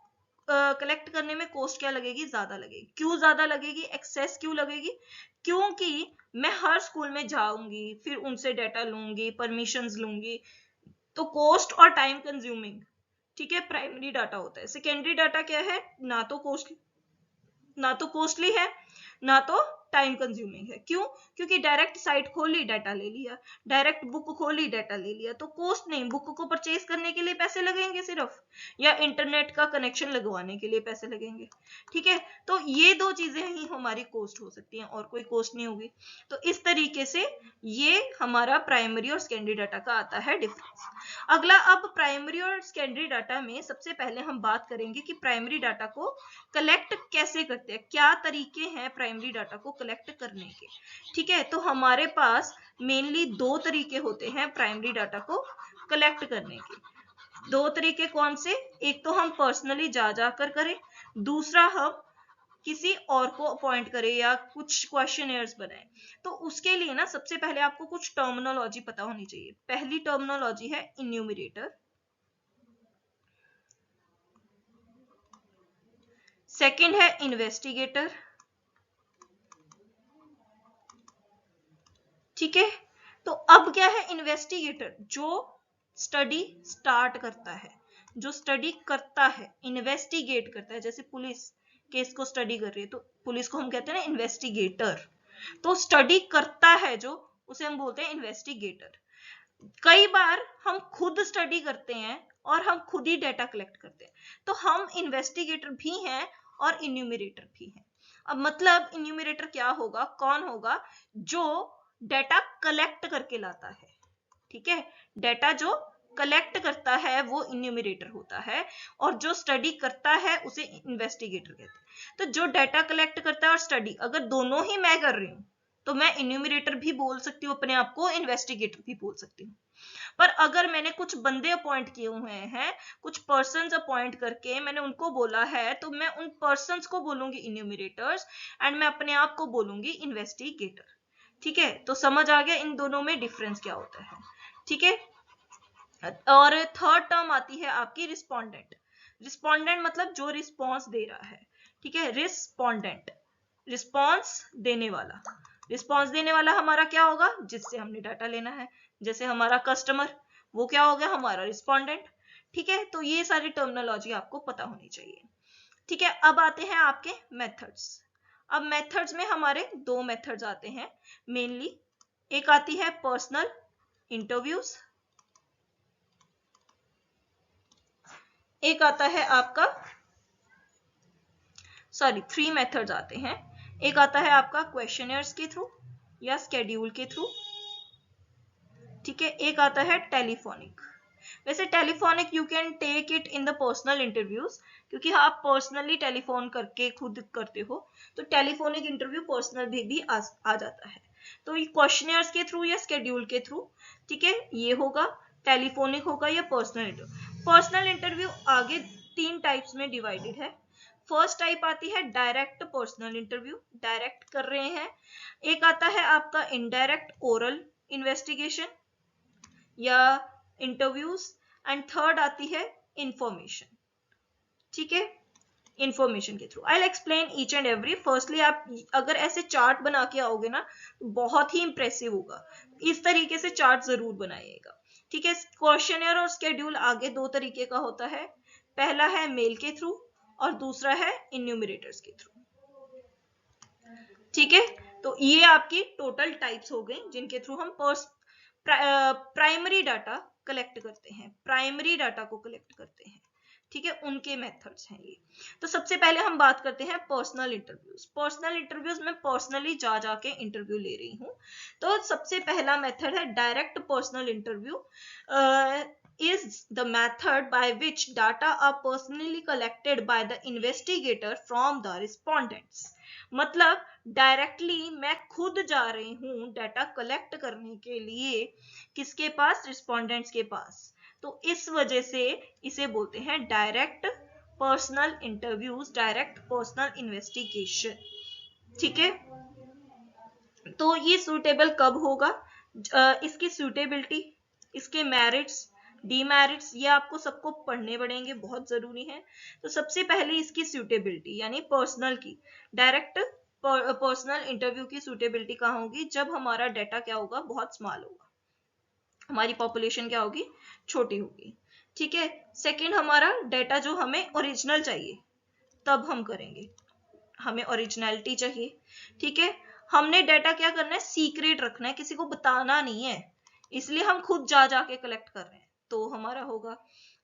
कलेक्ट करने में कॉस्ट क्या लगेगी, ज्यादा लगेगी। क्यों ज्यादा लगेगी, एक्सेस क्यों लगेगी, क्योंकि मैं हर स्कूल में जाऊंगी, फिर उनसे डाटा लूंगी, परमिशंस लूंगी, तो कॉस्ट और टाइम कंज्यूमिंग। ठीक है, प्राइमरी डाटा होता है। सेकेंडरी डाटा क्या है, ना तो कॉस्टली है, ना तो टाइम कंज्यूमिंग है। क्यों, क्योंकि डायरेक्ट साइट खोली, डाटा ले लिया, डायरेक्ट बुक खोली, डाटा ले लिया, तो कॉस्ट नहीं। बुक को परचेज करने के लिए पैसे लगेंगे सिर्फ, या इंटरनेट का कनेक्शन लगवाने के लिए पैसे लगेंगे। ठीक है, तो ये दो चीजें ही हमारी कॉस्ट हो सकती हैं, और कोई कॉस्ट नहीं होगी। तो इस तरीके से ये हमारा प्राइमरी और सेकेंडरी डाटा का आता है डिफरेंस। अगला, अब प्राइमरी और सेकेंडरी डाटा में सबसे पहले हम बात करेंगे कि प्राइमरी डाटा को कलेक्ट कैसे करते हैं, क्या तरीके हैं प्राइमरी डाटा को कलेक्ट करने के। ठीक है, तो हमारे पास मेनली दो तरीके होते हैं प्राइमरी डाटा को कलेक्ट करने के। दो तरीके कौन से, एक तो हम पर्सनली जा जाकर करें, दूसरा हम किसी और को अपॉइंट करें या कुछ क्वेश्चनेयर्स बनाए। तो उसके लिए ना सबसे पहले आपको कुछ टर्मिनोलॉजी पता होनी चाहिए। पहली टर्मिनोलॉजी है इन्यूमरेटर, सेकंड है इन्वेस्टिगेटर। ठीक है, तो अब क्या है, इन्वेस्टिगेटर जो स्टडी स्टार्ट करता है, जो स्टडी करता है, इन्वेस्टिगेट करता है। जैसे पुलिस केस को स्टडी कर रही है, तो पुलिस को हम कहते हैं ना इन्वेस्टिगेटर। तो स्टडी करता है जो, उसे हम बोलते हैं इन्वेस्टिगेटर। कई बार हम खुद स्टडी करते हैं और हम खुद ही डेटा कलेक्ट करते हैं, तो हम इन्वेस्टिगेटर भी हैं और इन्यूमरेटर भी हैं। अब मतलब इन्यूमरेटर क्या होगा, कौन होगा, जो डेटा कलेक्ट करके लाता है। ठीक है, डेटा जो कलेक्ट करता है वो इन्यूमरेटर होता है, और जो स्टडी करता है उसे इन्वेस्टिगेटर कहते हैं। तो जो डेटा कलेक्ट करता है और स्टडी, अगर दोनों ही मैं कर रही हूं, तो मैं इन्यूमरेटर भी बोल सकती हूँ अपने आप को, इन्वेस्टिगेटर भी बोल सकती हूँ। पर अगर मैंने कुछ बंदे अपॉइंट किए हुए हैं, कुछ पर्सन्स अपॉइंट करके मैंने उनको बोला है, तो मैं उन पर्सन्स को बोलूंगी इन्यूमरेटर्स, एंड मैं अपने आप को बोलूंगी इन्वेस्टिगेटर। ठीक है, तो समझ आ गया इन दोनों में डिफरेंस क्या होता है। ठीक है, और थर्ड टर्म आती है आपकी रिस्पोंडेंट। रिस्पोंडेंट मतलब जो रिस्पॉन्स दे रहा है। ठीक है, रिस्पोंडेंट रिस्पॉन्स देने वाला। रिस्पॉन्स देने वाला हमारा क्या होगा, जिससे हमने डाटा लेना है। जैसे हमारा कस्टमर, वो क्या हो गया, हमारा रिस्पोंडेंट। ठीक है, तो ये सारी टर्मिनोलॉजी आपको पता होनी चाहिए। ठीक है, अब आते हैं आपके मेथड्स। अब मेथड्स में हमारे दो मेथड्स आते हैं मेनली। एक आती है पर्सनल इंटरव्यूज, एक आता है आपका, सॉरी 3 मेथड्स आते हैं। एक आता है आपका क्वेश्चनर्स के थ्रू या स्केड्यूल के थ्रू। ठीक है, एक आता है टेलीफोनिक। वैसे telephonic you can take it in the personal interviews, क्योंकि आप पर्सनली टेलीफोन करके खुद करते हो, तो टेलीफोनिक इंटरव्यू पर्सनल भी आ जाता है। तो ये क्वेश्चनर्स के थ्रू या स्केड्यूल के थ्रू, ठीक है, ये होगा, टेलीफोनिक होगा या पर्सनल इंटरव्यू। पर्सनल इंटरव्यू आगे 3 टाइप्स में डिवाइडेड है। फर्स्ट टाइप आती है डायरेक्ट पर्सनल इंटरव्यू, डायरेक्ट कर रहे हैं। एक आता है आपका इनडायरेक्ट ओरल इन्वेस्टिगेशन या इंटरव्यूज, एंड थर्ड आती है इंफॉर्मेशन। ठीक है, इंफॉर्मेशन के through I will explain each and every. Firstly आप अगर ऐसे चार्ट बना के आओगे ना, तो बहुत ही इंप्रेसिव होगा। इस तरीके से चार्ट जरूर बनाइएगा। ठीक है, क्वेश्चनर और स्केड्यूल आगे दो तरीके का होता है। पहला है मेल के थ्रू और दूसरा है इन्यूमरेटर्स के थ्रू। ठीक है, तो ये आपकी टोटल टाइप्स हो गई जिनके थ्रू हम प्राइमरी डाटा कलेक्ट करते हैं, प्राइमरी डाटा को कलेक्ट करते हैं। ठीक है, उनके मेथड्स हैं ये। तो सबसे पहले हम बात करते हैं पर्सनल इंटरव्यूज। पर्सनल इंटरव्यूज में पर्सनली जा जाके इंटरव्यू ले रही हूँ। तो सबसे पहला मेथड है direct personal interview. is the method by which data are personally collected by the investigator from the respondents। मतलब डायरेक्टली मैं खुद जा रही हूँ डाटा कलेक्ट करने के लिए, किसके पास, रिस्पोंडेंट्स के पास। तो इस वजह से इसे बोलते हैं direct personal interviews, direct personal investigation. ठीक है, तो ये सूटेबल कब होगा, इसकी सूटेबिलिटी, इसके मेरिट्स, डीमेरिट्स, ये आपको सबको पढ़ने पड़ेंगे, बहुत जरूरी है। तो सबसे पहले इसकी सूटेबिलिटी यानी पर्सनल की, डायरेक्ट पर्सनल इंटरव्यू की सूटेबिलिटी कहाँ होगी, जब हमारा डाटा क्या होगा, बहुत स्मॉल होगा, हमारी पॉपुलेशन क्या होगी, छोटी होगी। ठीक है, सेकंड हमारा डाटा जो हमें ओरिजिनल चाहिए तब हम करेंगे, हमें ओरिजिनलिटी चाहिए। ठीक है, हमने डाटा क्या करना है, सीक्रेट रखना है, किसी को बताना नहीं है, इसलिए हम खुद जा जाके कलेक्ट कर रहे हैं, तो हमारा होगा।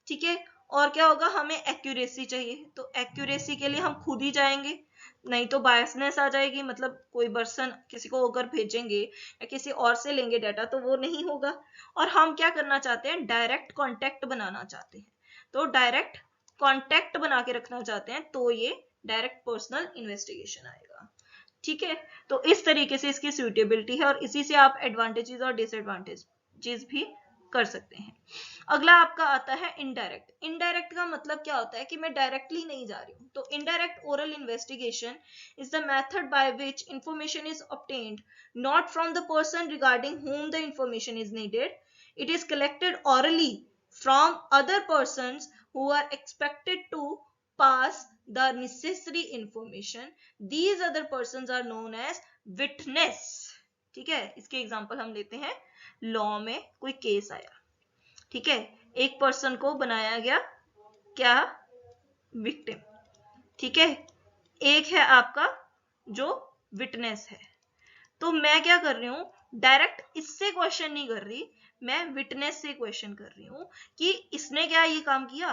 ठीक है, और क्या होगा, हमें एक्यूरेसी चाहिए, तो एक्यूरेसी के लिए हम खुद ही जाएंगे, नहीं तो बायसनेस आ जाएगी, मतलब कोई पर्सन किसी को अगर भेजेंगे या किसी और से लेंगे डाटा तो वो नहीं होगा। और हम क्या करना चाहते हैं, डायरेक्ट कॉन्टेक्ट बनाना चाहते हैं, तो डायरेक्ट कॉन्टेक्ट बना के रखना चाहते हैं, तो ये डायरेक्ट पर्सनल इन्वेस्टिगेशन आएगा। ठीक है, तो इस तरीके से इसकी सूटेबिलिटी है, और इसी से आप एडवांटेजेस और डिसएडवांटेजेस भी कर सकते हैं। अगला आपका आता है इनडायरेक्ट। इनडायरेक्ट का मतलब क्या होता है कि मैं डायरेक्टली नहीं जा रही हूं। तो indirect oral investigation is the method by which information is obtained not from the person regarding whom the information is needed. It is collected orally from other persons who are expected to pass the necessary information. These other persons are known as witness। ठीक है, इसके example हम लेते हैं, law में कोई case आया, ठीक है, एक पर्सन को बनाया गया क्या, विक्टिम। ठीक है, एक है आपका जो विटनेस है। तो मैं क्या कर रही हूं, डायरेक्ट इससे क्वेश्चन नहीं कर रही, मैं विटनेस से क्वेश्चन कर रही हूं कि इसने क्या ये काम किया,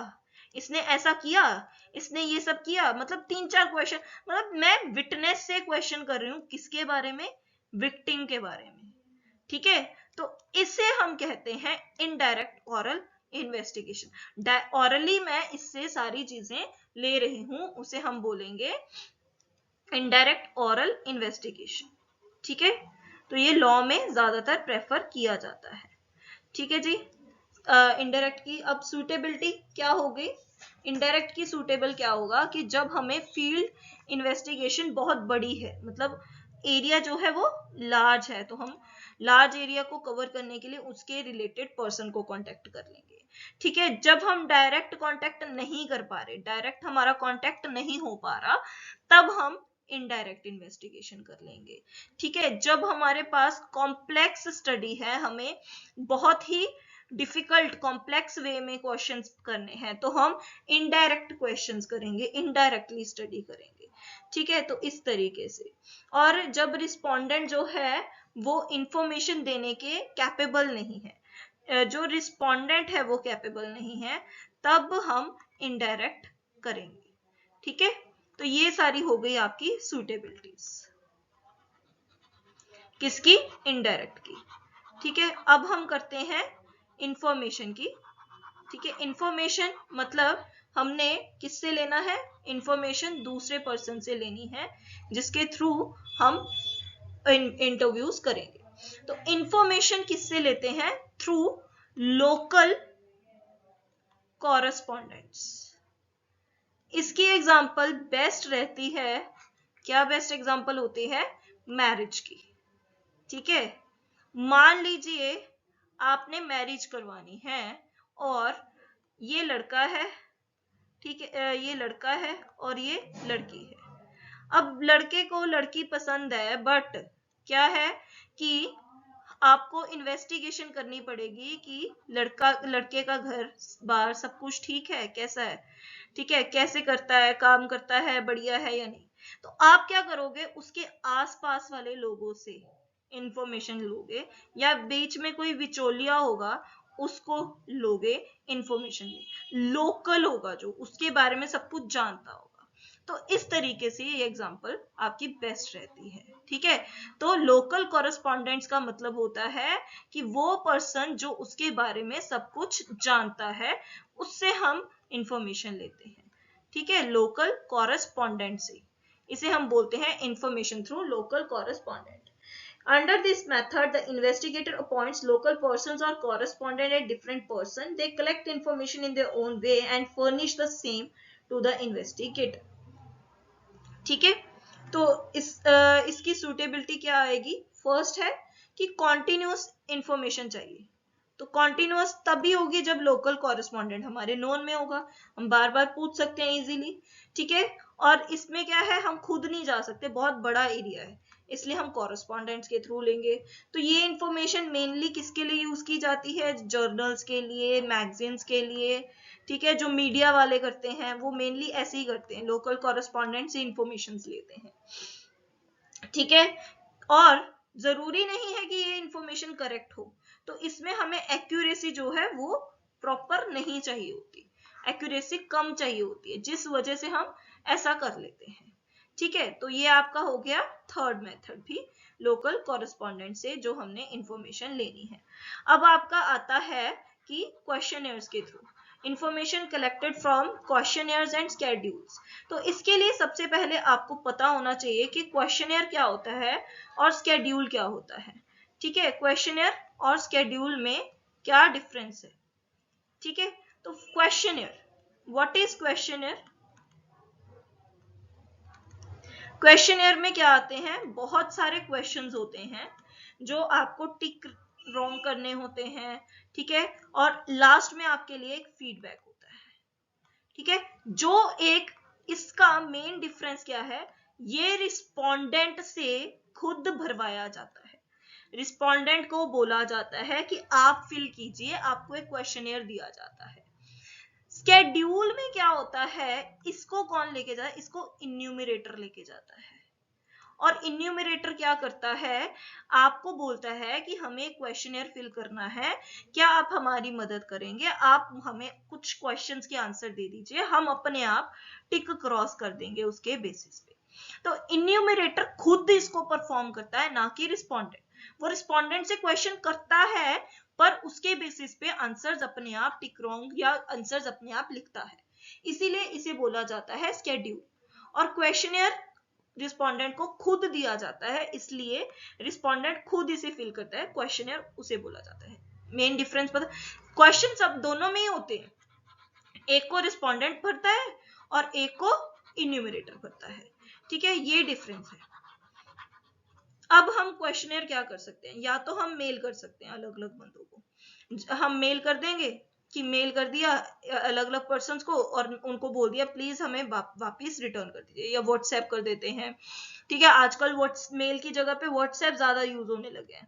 इसने ऐसा किया, इसने ये सब किया, मतलब 3-4 क्वेश्चन, मतलब मैं विटनेस से क्वेश्चन कर रही हूं, किसके बारे में, विक्टिम के बारे में। ठीक है, तो इसे हम कहते हैं इनडायरेक्ट ओरल इन्वेस्टिगेशन। ऑरली मैं इससे सारी चीजें ले रही हूं, उसे हम बोलेंगे इनडायरेक्ट ओरल इन्वेस्टिगेशन। ठीक है, तो ये लॉ में ज्यादातर प्रेफर किया जाता है। ठीक है जी, इनडायरेक्ट की अब सूटेबिलिटी क्या हो गई, इनडायरेक्ट की सूटेबल क्या होगा कि जब हमें फील्ड इन्वेस्टिगेशन बहुत बड़ी है, मतलब एरिया जो है वो लार्ज है, तो हम लार्ज एरिया को कवर करने के लिए उसके रिलेटेड पर्सन को कांटेक्ट कर लेंगे। ठीक है, जब हम डायरेक्ट कांटेक्ट नहीं कर पा रहे, डायरेक्ट हमारा कांटेक्ट नहीं हो पा रहा, तब हम इनडायरेक्ट इन्वेस्टिगेशन कर लेंगे। ठीक है, जब हमारे पास कॉम्प्लेक्स स्टडी है, हमें बहुत ही डिफिकल्ट कॉम्प्लेक्स वे में क्वेश्चंस करने हैं, तो हम इनडायरेक्ट क्वेश्चंस करेंगे, इनडायरेक्टली स्टडी करेंगे। ठीक है, तो इस तरीके से। और जब रिस्पोंडेंट जो है वो इंफॉर्मेशन देने के कैपेबल नहीं है, जो रिस्पोंडेंट है वो कैपेबल नहीं है, तब हम इनडायरेक्ट करेंगे। ठीक है, तो ये सारी हो गई आपकी सूटेबिलिटीज, किसकी, इनडायरेक्ट की। ठीक है, अब हम करते हैं इंफॉर्मेशन की। ठीक है, इंफॉर्मेशन मतलब हमने किससे लेना है, इंफॉर्मेशन दूसरे पर्सन से लेनी है, जिसके थ्रू हम इंटरव्यूज करेंगे। तो इंफॉर्मेशन किससे लेते हैं, थ्रू लोकल कॉरेस्पॉन्डेंट्स। इसकी एग्जांपल बेस्ट रहती है, क्या बेस्ट एग्जांपल होती है, मैरिज की। ठीक है, मान लीजिए आपने मैरिज करवानी है और ये लड़का है, ठीक है, ये लड़का है और ये लड़की है। अब लड़के को लड़की पसंद है, बट क्या है कि आपको इन्वेस्टिगेशन करनी पड़ेगी कि लड़के का घर बार सब कुछ ठीक है, कैसा है, ठीक है, कैसे करता है, काम करता है, बढ़िया है या नहीं। तो आप क्या करोगे, उसके आसपास वाले लोगों से इंफॉर्मेशन लोगे, या बीच में कोई बिचौलिया होगा, उसको लोगे इंफॉर्मेशन में। लोकल होगा जो, उसके बारे में सब कुछ जानता होगा। तो इस तरीके से ये एग्जांपल आपकी बेस्ट रहती है, ठीक है। तो लोकल कॉरेस्पॉन्डेंट्स का मतलब होता है कि वो पर्सन जो उसके बारे में सब कुछ जानता है, उससे हम इंफॉर्मेशन लेते हैं, ठीक है, लोकल कॉरेस्पॉन्डेंट से। इसे हम बोलते हैं information through local correspondent. Under this method, the investigator appoints local persons or correspondent at different person. They collect information in their own way and furnish the same to the investigator. ठीक है, तो इसकी suitability क्या आएगी? First है कि continuous information चाहिए। तो कॉन्टिन्यूस तभी होगी जब लोकल कॉरेस्पॉन्डेंट हमारे नोन में होगा, हम बार बार पूछ सकते हैं इजीली, ठीक है। और इसमें क्या है, हम खुद नहीं जा सकते, बहुत बड़ा एरिया है, इसलिए हम कॉरेस्पॉन्डेंट्स के थ्रू लेंगे। तो ये इंफॉर्मेशन मेनली किसके लिए यूज की जाती है? जर्नल्स के लिए, मैगजीन्स के लिए, ठीक है। जो मीडिया वाले करते हैं वो मेनली ऐसे ही करते हैं, लोकल कॉरेस्पॉन्डेंट से इंफॉर्मेशन लेते हैं, ठीक है। और जरूरी नहीं है कि ये इंफॉर्मेशन करेक्ट हो, तो इसमें हमें एक्यूरेसी जो है वो प्रॉपर नहीं चाहिए होती, एक्यूरेसी कम चाहिए होती है, जिस वजह से हम ऐसा कर लेते हैं, ठीक है। तो ये आपका हो गया थर्ड मेथड भी, लोकल कॉरेस्पॉन्डेंट से जो हमने इंफॉर्मेशन लेनी है। अब आपका आता है कि क्वेश्चनर्स के through information collected from questioners and schedules. तो इसके लिए सबसे पहले आपको पता होना चाहिए कि क्वेश्चनर क्या होता है और स्केड्यूल क्या होता है, ठीक है। क्वेश्चनर और स्केड्यूल में क्या डिफरेंस है, ठीक है। तो questionnaire, what is questionnaire? Questionnaire में क्या आते हैं, बहुत सारे क्वेश्चंस होते हैं जो आपको टिक रॉन्ग करने होते हैं, ठीक है। और लास्ट में आपके लिए एक फीडबैक होता है, ठीक है। जो एक इसका मेन डिफरेंस क्या है, ये रिस्पोंडेंट से खुद भरवाया जाता है। रिस्पोंडेंट को बोला जाता है कि आप फिल कीजिए, आपको एक क्वेश्चनर दिया जाता है। स्केड्यूल में क्या होता है, इसको कौन लेके जाए, इसको इन्यूमरेटर लेके जाता है। और इन्यूमरेटर क्या करता है, आपको बोलता है कि हमें क्वेश्चनर फिल करना है, क्या आप हमारी मदद करेंगे, आप हमें कुछ क्वेश्चंस के आंसर दे दीजिए, हम अपने आप टिक क्रॉस कर देंगे उसके बेसिस पे। तो इन्यूमरेटर खुद इसको परफॉर्म करता है, ना कि रिस्पोंडेंट। वो रिस्पोंडेंट से क्वेश्चन करता है, पर उसके बेसिस पे आंसर्स अपने आप टिक रॉन्ग या आंसर्स अपने आप लिखता है, इसीलिए इसे बोला जाता है स्केड्यूल। और क्वेश्चनर रिस्पोंडेंट को खुद दिया जाता है, इसलिए रिस्पोंडेंट खुद इसे फिल करता है, क्वेश्चनर उसे बोला जाता है। मेन डिफरेंस पता, क्वेश्चन सब दोनों में ही होते हैं, एक को रिस्पोंडेंट भरता है और एक को इन्यूमरेटर भरता है, ठीक है, ये डिफरेंस है। अब हम क्वेश्चनर क्या कर सकते हैं, या तो हम मेल कर सकते हैं अलग अलग बंदों को, हम मेल कर देंगे कि मेल कर दिया अलग अलग पर्सन्स को और उनको बोल दिया प्लीज हमें वापिस रिटर्न कर दीजिए, या व्हाट्सएप कर देते हैं, ठीक है। आजकल मेल की जगह पे व्हाट्सएप ज्यादा यूज होने लगे हैं,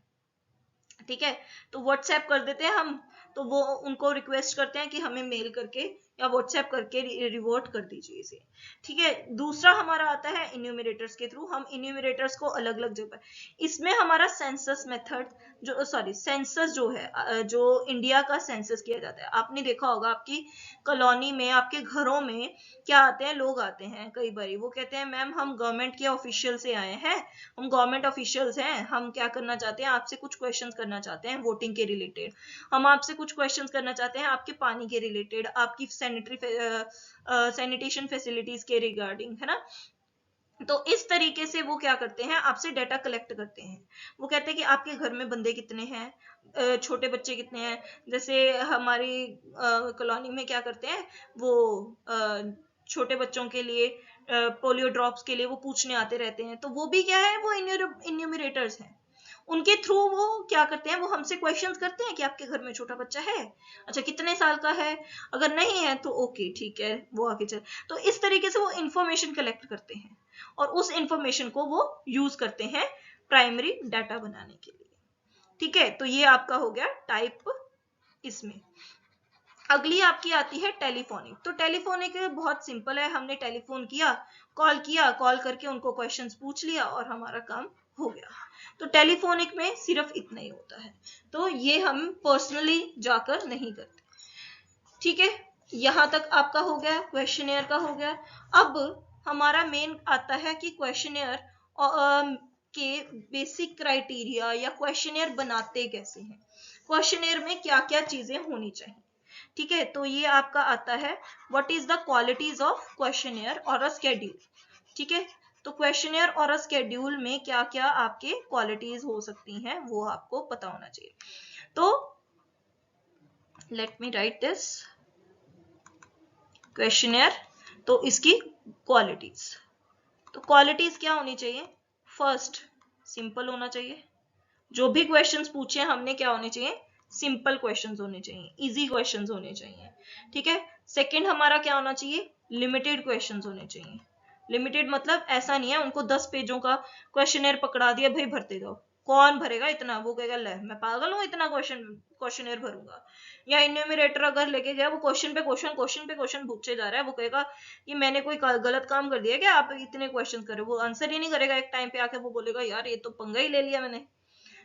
ठीक है। तो व्हाट्सएप कर देते हैं हम, तो वो उनको रिक्वेस्ट करते हैं कि हमें मेल करके या व्हाट्सएप करके रिवोर्ट कर दीजिए इसे, ठीक है। दूसरा हमारा आता है इन्यूमरेटर्स के थ्रू, हम इन्यूमरेटर्स को अलग अलग जगह, इसमें हमारा सेंसस मेथड जो सेंसस जो है, जो इंडिया का सेंसस किया जाता है, आपने देखा होगा आपकी कॉलोनी में, आपके घरों में क्या आते हैं, लोग आते हैं कई बार, वो कहते हैं मैम हम गवर्नमेंट के ऑफिशियल से आए हैं, हम गवर्नमेंट ऑफिशियल्स हैं, हम क्या करना चाहते हैं, आपसे कुछ क्वेश्चंस करना चाहते हैं वोटिंग के रिलेटेड, हम आपसे कुछ क्वेश्चंस करना चाहते हैं आपके पानी के रिलेटेड, आपकी सैनिटेशन फैसिलिटीज के रिगार्डिंग, है ना। तो इस तरीके से वो क्या करते हैं, आपसे डाटा कलेक्ट करते हैं। वो कहते हैं कि आपके घर में बंदे कितने हैं, छोटे बच्चे कितने हैं, जैसे हमारी कॉलोनी में क्या करते हैं वो छोटे बच्चों के लिए पोलियो ड्रॉप्स के लिए वो पूछने आते रहते हैं, तो वो भी क्या है, वो इन्यूमरेटर्स हैं। उनके थ्रू वो क्या करते हैं, वो हमसे क्वेश्चंस करते हैं कि आपके घर में छोटा बच्चा है, अच्छा कितने साल का है, अगर नहीं है तो ओके ठीक है वो आगे चल। तो इस तरीके से वो इंफॉर्मेशन कलेक्ट करते हैं और उस इंफॉर्मेशन को वो यूज करते हैं प्राइमरी डाटा बनाने के लिए, ठीक है। तो ये आपका हो गया टाइप इसमें। अगली आपकी आती है टेलीफोनिक। तो टेलीफोनिक बहुत सिंपल है, हमने टेलीफोन किया, कॉल करके उनको क्वेश्चंस पूछ लिया और हमारा काम हो गया। तो टेलीफोनिक में सिर्फ इतना ही होता है, तो ये हम पर्सनली जाकर नहीं करते। ठीक है, यहां तक आपका हो गया, क्वेश्चनेयर का हो गया। अब हमारा मेन आता है कि क्वेश्चनेयर के बेसिक क्राइटेरिया या क्वेश्चनेयर बनाते कैसे हैं, क्वेश्चनेयर में क्या क्या चीजें होनी चाहिए। ठीक है, तो ये आपका आता है what is the qualities of questionnaire और अ स्केड्यूल। ठीक है, तो क्वेश्चनेयर और अ स्केड्यूल में क्या क्या आपके क्वालिटीज हो सकती हैं वो आपको पता होना चाहिए। तो let me right this questionnaire, तो इसकी क्वालिटीज, तो क्वालिटीज क्या होनी चाहिए, फर्स्ट सिंपल होना चाहिए, जो भी क्वेश्चंस पूछे हमने क्या होने चाहिए, सिंपल क्वेश्चंस होने चाहिए, इजी क्वेश्चंस होने चाहिए। ठीक है, सेकंड हमारा क्या होना चाहिए, लिमिटेड क्वेश्चंस होने चाहिए। लिमिटेड मतलब ऐसा नहीं है उनको 10 पेजों का क्वेश्चनेयर पकड़ा दिया भाई भरते जाओ, कौन भरेगा इतना, वो कहेगा ले मैं पागल हूँ इतना क्वेश्चनेयर भरूंगा। या इन्यूमरेटर अगर लेके गया वो क्वेश्चन पे क्वेश्चन पूछे जा रहा है, वो कहेगा कि मैंने कोई गलत काम कर दिया क्या आप इतने क्वेश्चन कर रहे हो, वो आंसर ही नहीं करेगा, एक टाइम पे आके वो बोलेगा यार ये तो पंगा ही ले लिया मैंने।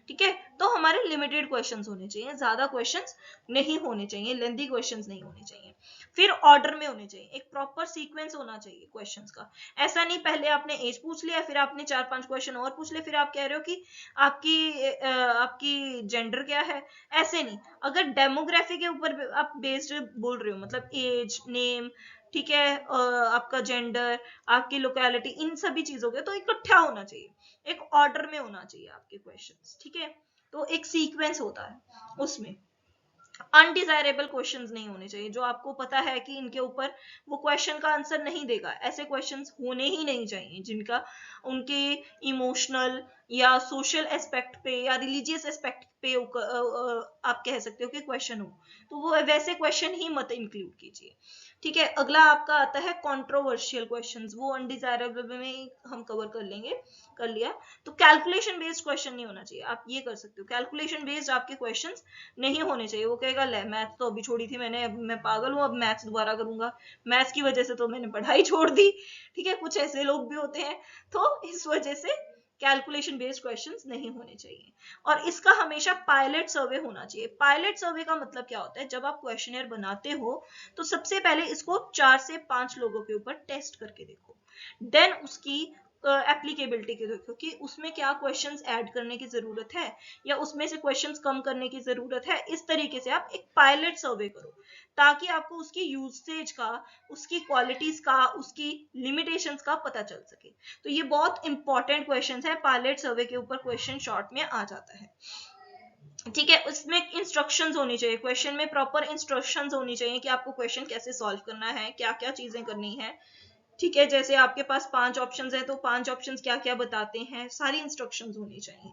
ठीक है, तो हमारे लिमिटेड क्वेश्चंस होने चाहिए, ज्यादा क्वेश्चंस नहीं होने चाहिए, लेंथी क्वेश्चंस नहीं होने चाहिए। फिर ऑर्डर में होने चाहिए, एक प्रॉपर सीक्वेंस होना चाहिए क्वेश्चंस का। ऐसा नहीं पहले आपने एज पूछ लिया फिर आपने 4-5 क्वेश्चन और पूछ लिए फिर आप कह रहे हो कि आपकी जेंडर क्या है, ऐसे नहीं। अगर डेमोग्राफी के ऊपर आप बेस्ड बोल रहे हो, मतलब एज, नेम, ठीक है, आपका जेंडर, आपकी लोकेलिटी, इन सभी चीजों के तो इकट्ठा होना चाहिए, एक ऑर्डर में होना चाहिए आपके क्वेश्चंस। ठीक है, तो एक सीक्वेंस होता है उसमें। अनडिजायरेबल क्वेश्चंस नहीं होने चाहिए, जो आपको पता है कि इनके ऊपर वो क्वेश्चन का आंसर नहीं देगा, ऐसे क्वेश्चंस होने ही नहीं चाहिए जिनका उनके इमोशनल या सोशल एस्पेक्ट पे या रिलीजियस एस्पेक्ट पे आप कह सकते हो कि क्वेश्चन हो, तो वो वैसे क्वेश्चन ही मत इंक्लूड कीजिए। ठीक है, अगला आपका आता है कंट्रोवर्शियल क्वेश्चंस, वो अनडिजायरेबल में हम कवर कर लेंगे, कर लिया। तो कैलकुलेशन बेस्ड क्वेश्चन नहीं होना चाहिए, आप ये कर सकते हो, कैलकुलेशन बेस्ड आपके क्वेश्चंस नहीं होने चाहिए। वो कहेगा ले मैथ्स तो अभी छोड़ी थी मैंने, अब मैं पागल हूँ अब मैथ्स दोबारा करूंगा, मैथ्स की वजह से तो मैंने पढ़ाई छोड़ दी। ठीक है, कुछ ऐसे लोग भी होते हैं, तो इस वजह से कैलकुलेशन बेस्ड क्वेश्चंस नहीं होने चाहिए। और इसका हमेशा पायलट सर्वे होना चाहिए। पायलट सर्वे का मतलब क्या होता है, जब आप क्वेश्चनेयर बनाते हो तो सबसे पहले इसको 4 से 5 लोगों के ऊपर टेस्ट करके देखो, देन उसकी एप्लीकेबिलिटी के देखो कि उसमें क्या क्वेश्चंस ऐड करने की जरूरत है या उसमें से क्वेश्चंस कम करने की जरूरत है। इस तरीके से आप एक पायलट सर्वे करो ताकि आपको उसकी यूसेज का, उसकी क्वालिटीज का, उसकी लिमिटेशंस का पता चल सके। तो ये बहुत इंपॉर्टेंट क्वेश्चन है, पायलट सर्वे के ऊपर क्वेश्चन शॉर्ट में आ जाता है। ठीक है, उसमें इंस्ट्रक्शंस होनी चाहिए, क्वेश्चन में प्रॉपर इंस्ट्रक्शंस होनी चाहिए कि आपको क्वेश्चन कैसे सॉल्व करना है, क्या क्या चीजें करनी है। ठीक है, जैसे आपके पास 5 ऑप्शंस है तो 5 ऑप्शंस क्या क्या बताते हैं, सारी इंस्ट्रक्शंस होनी चाहिए।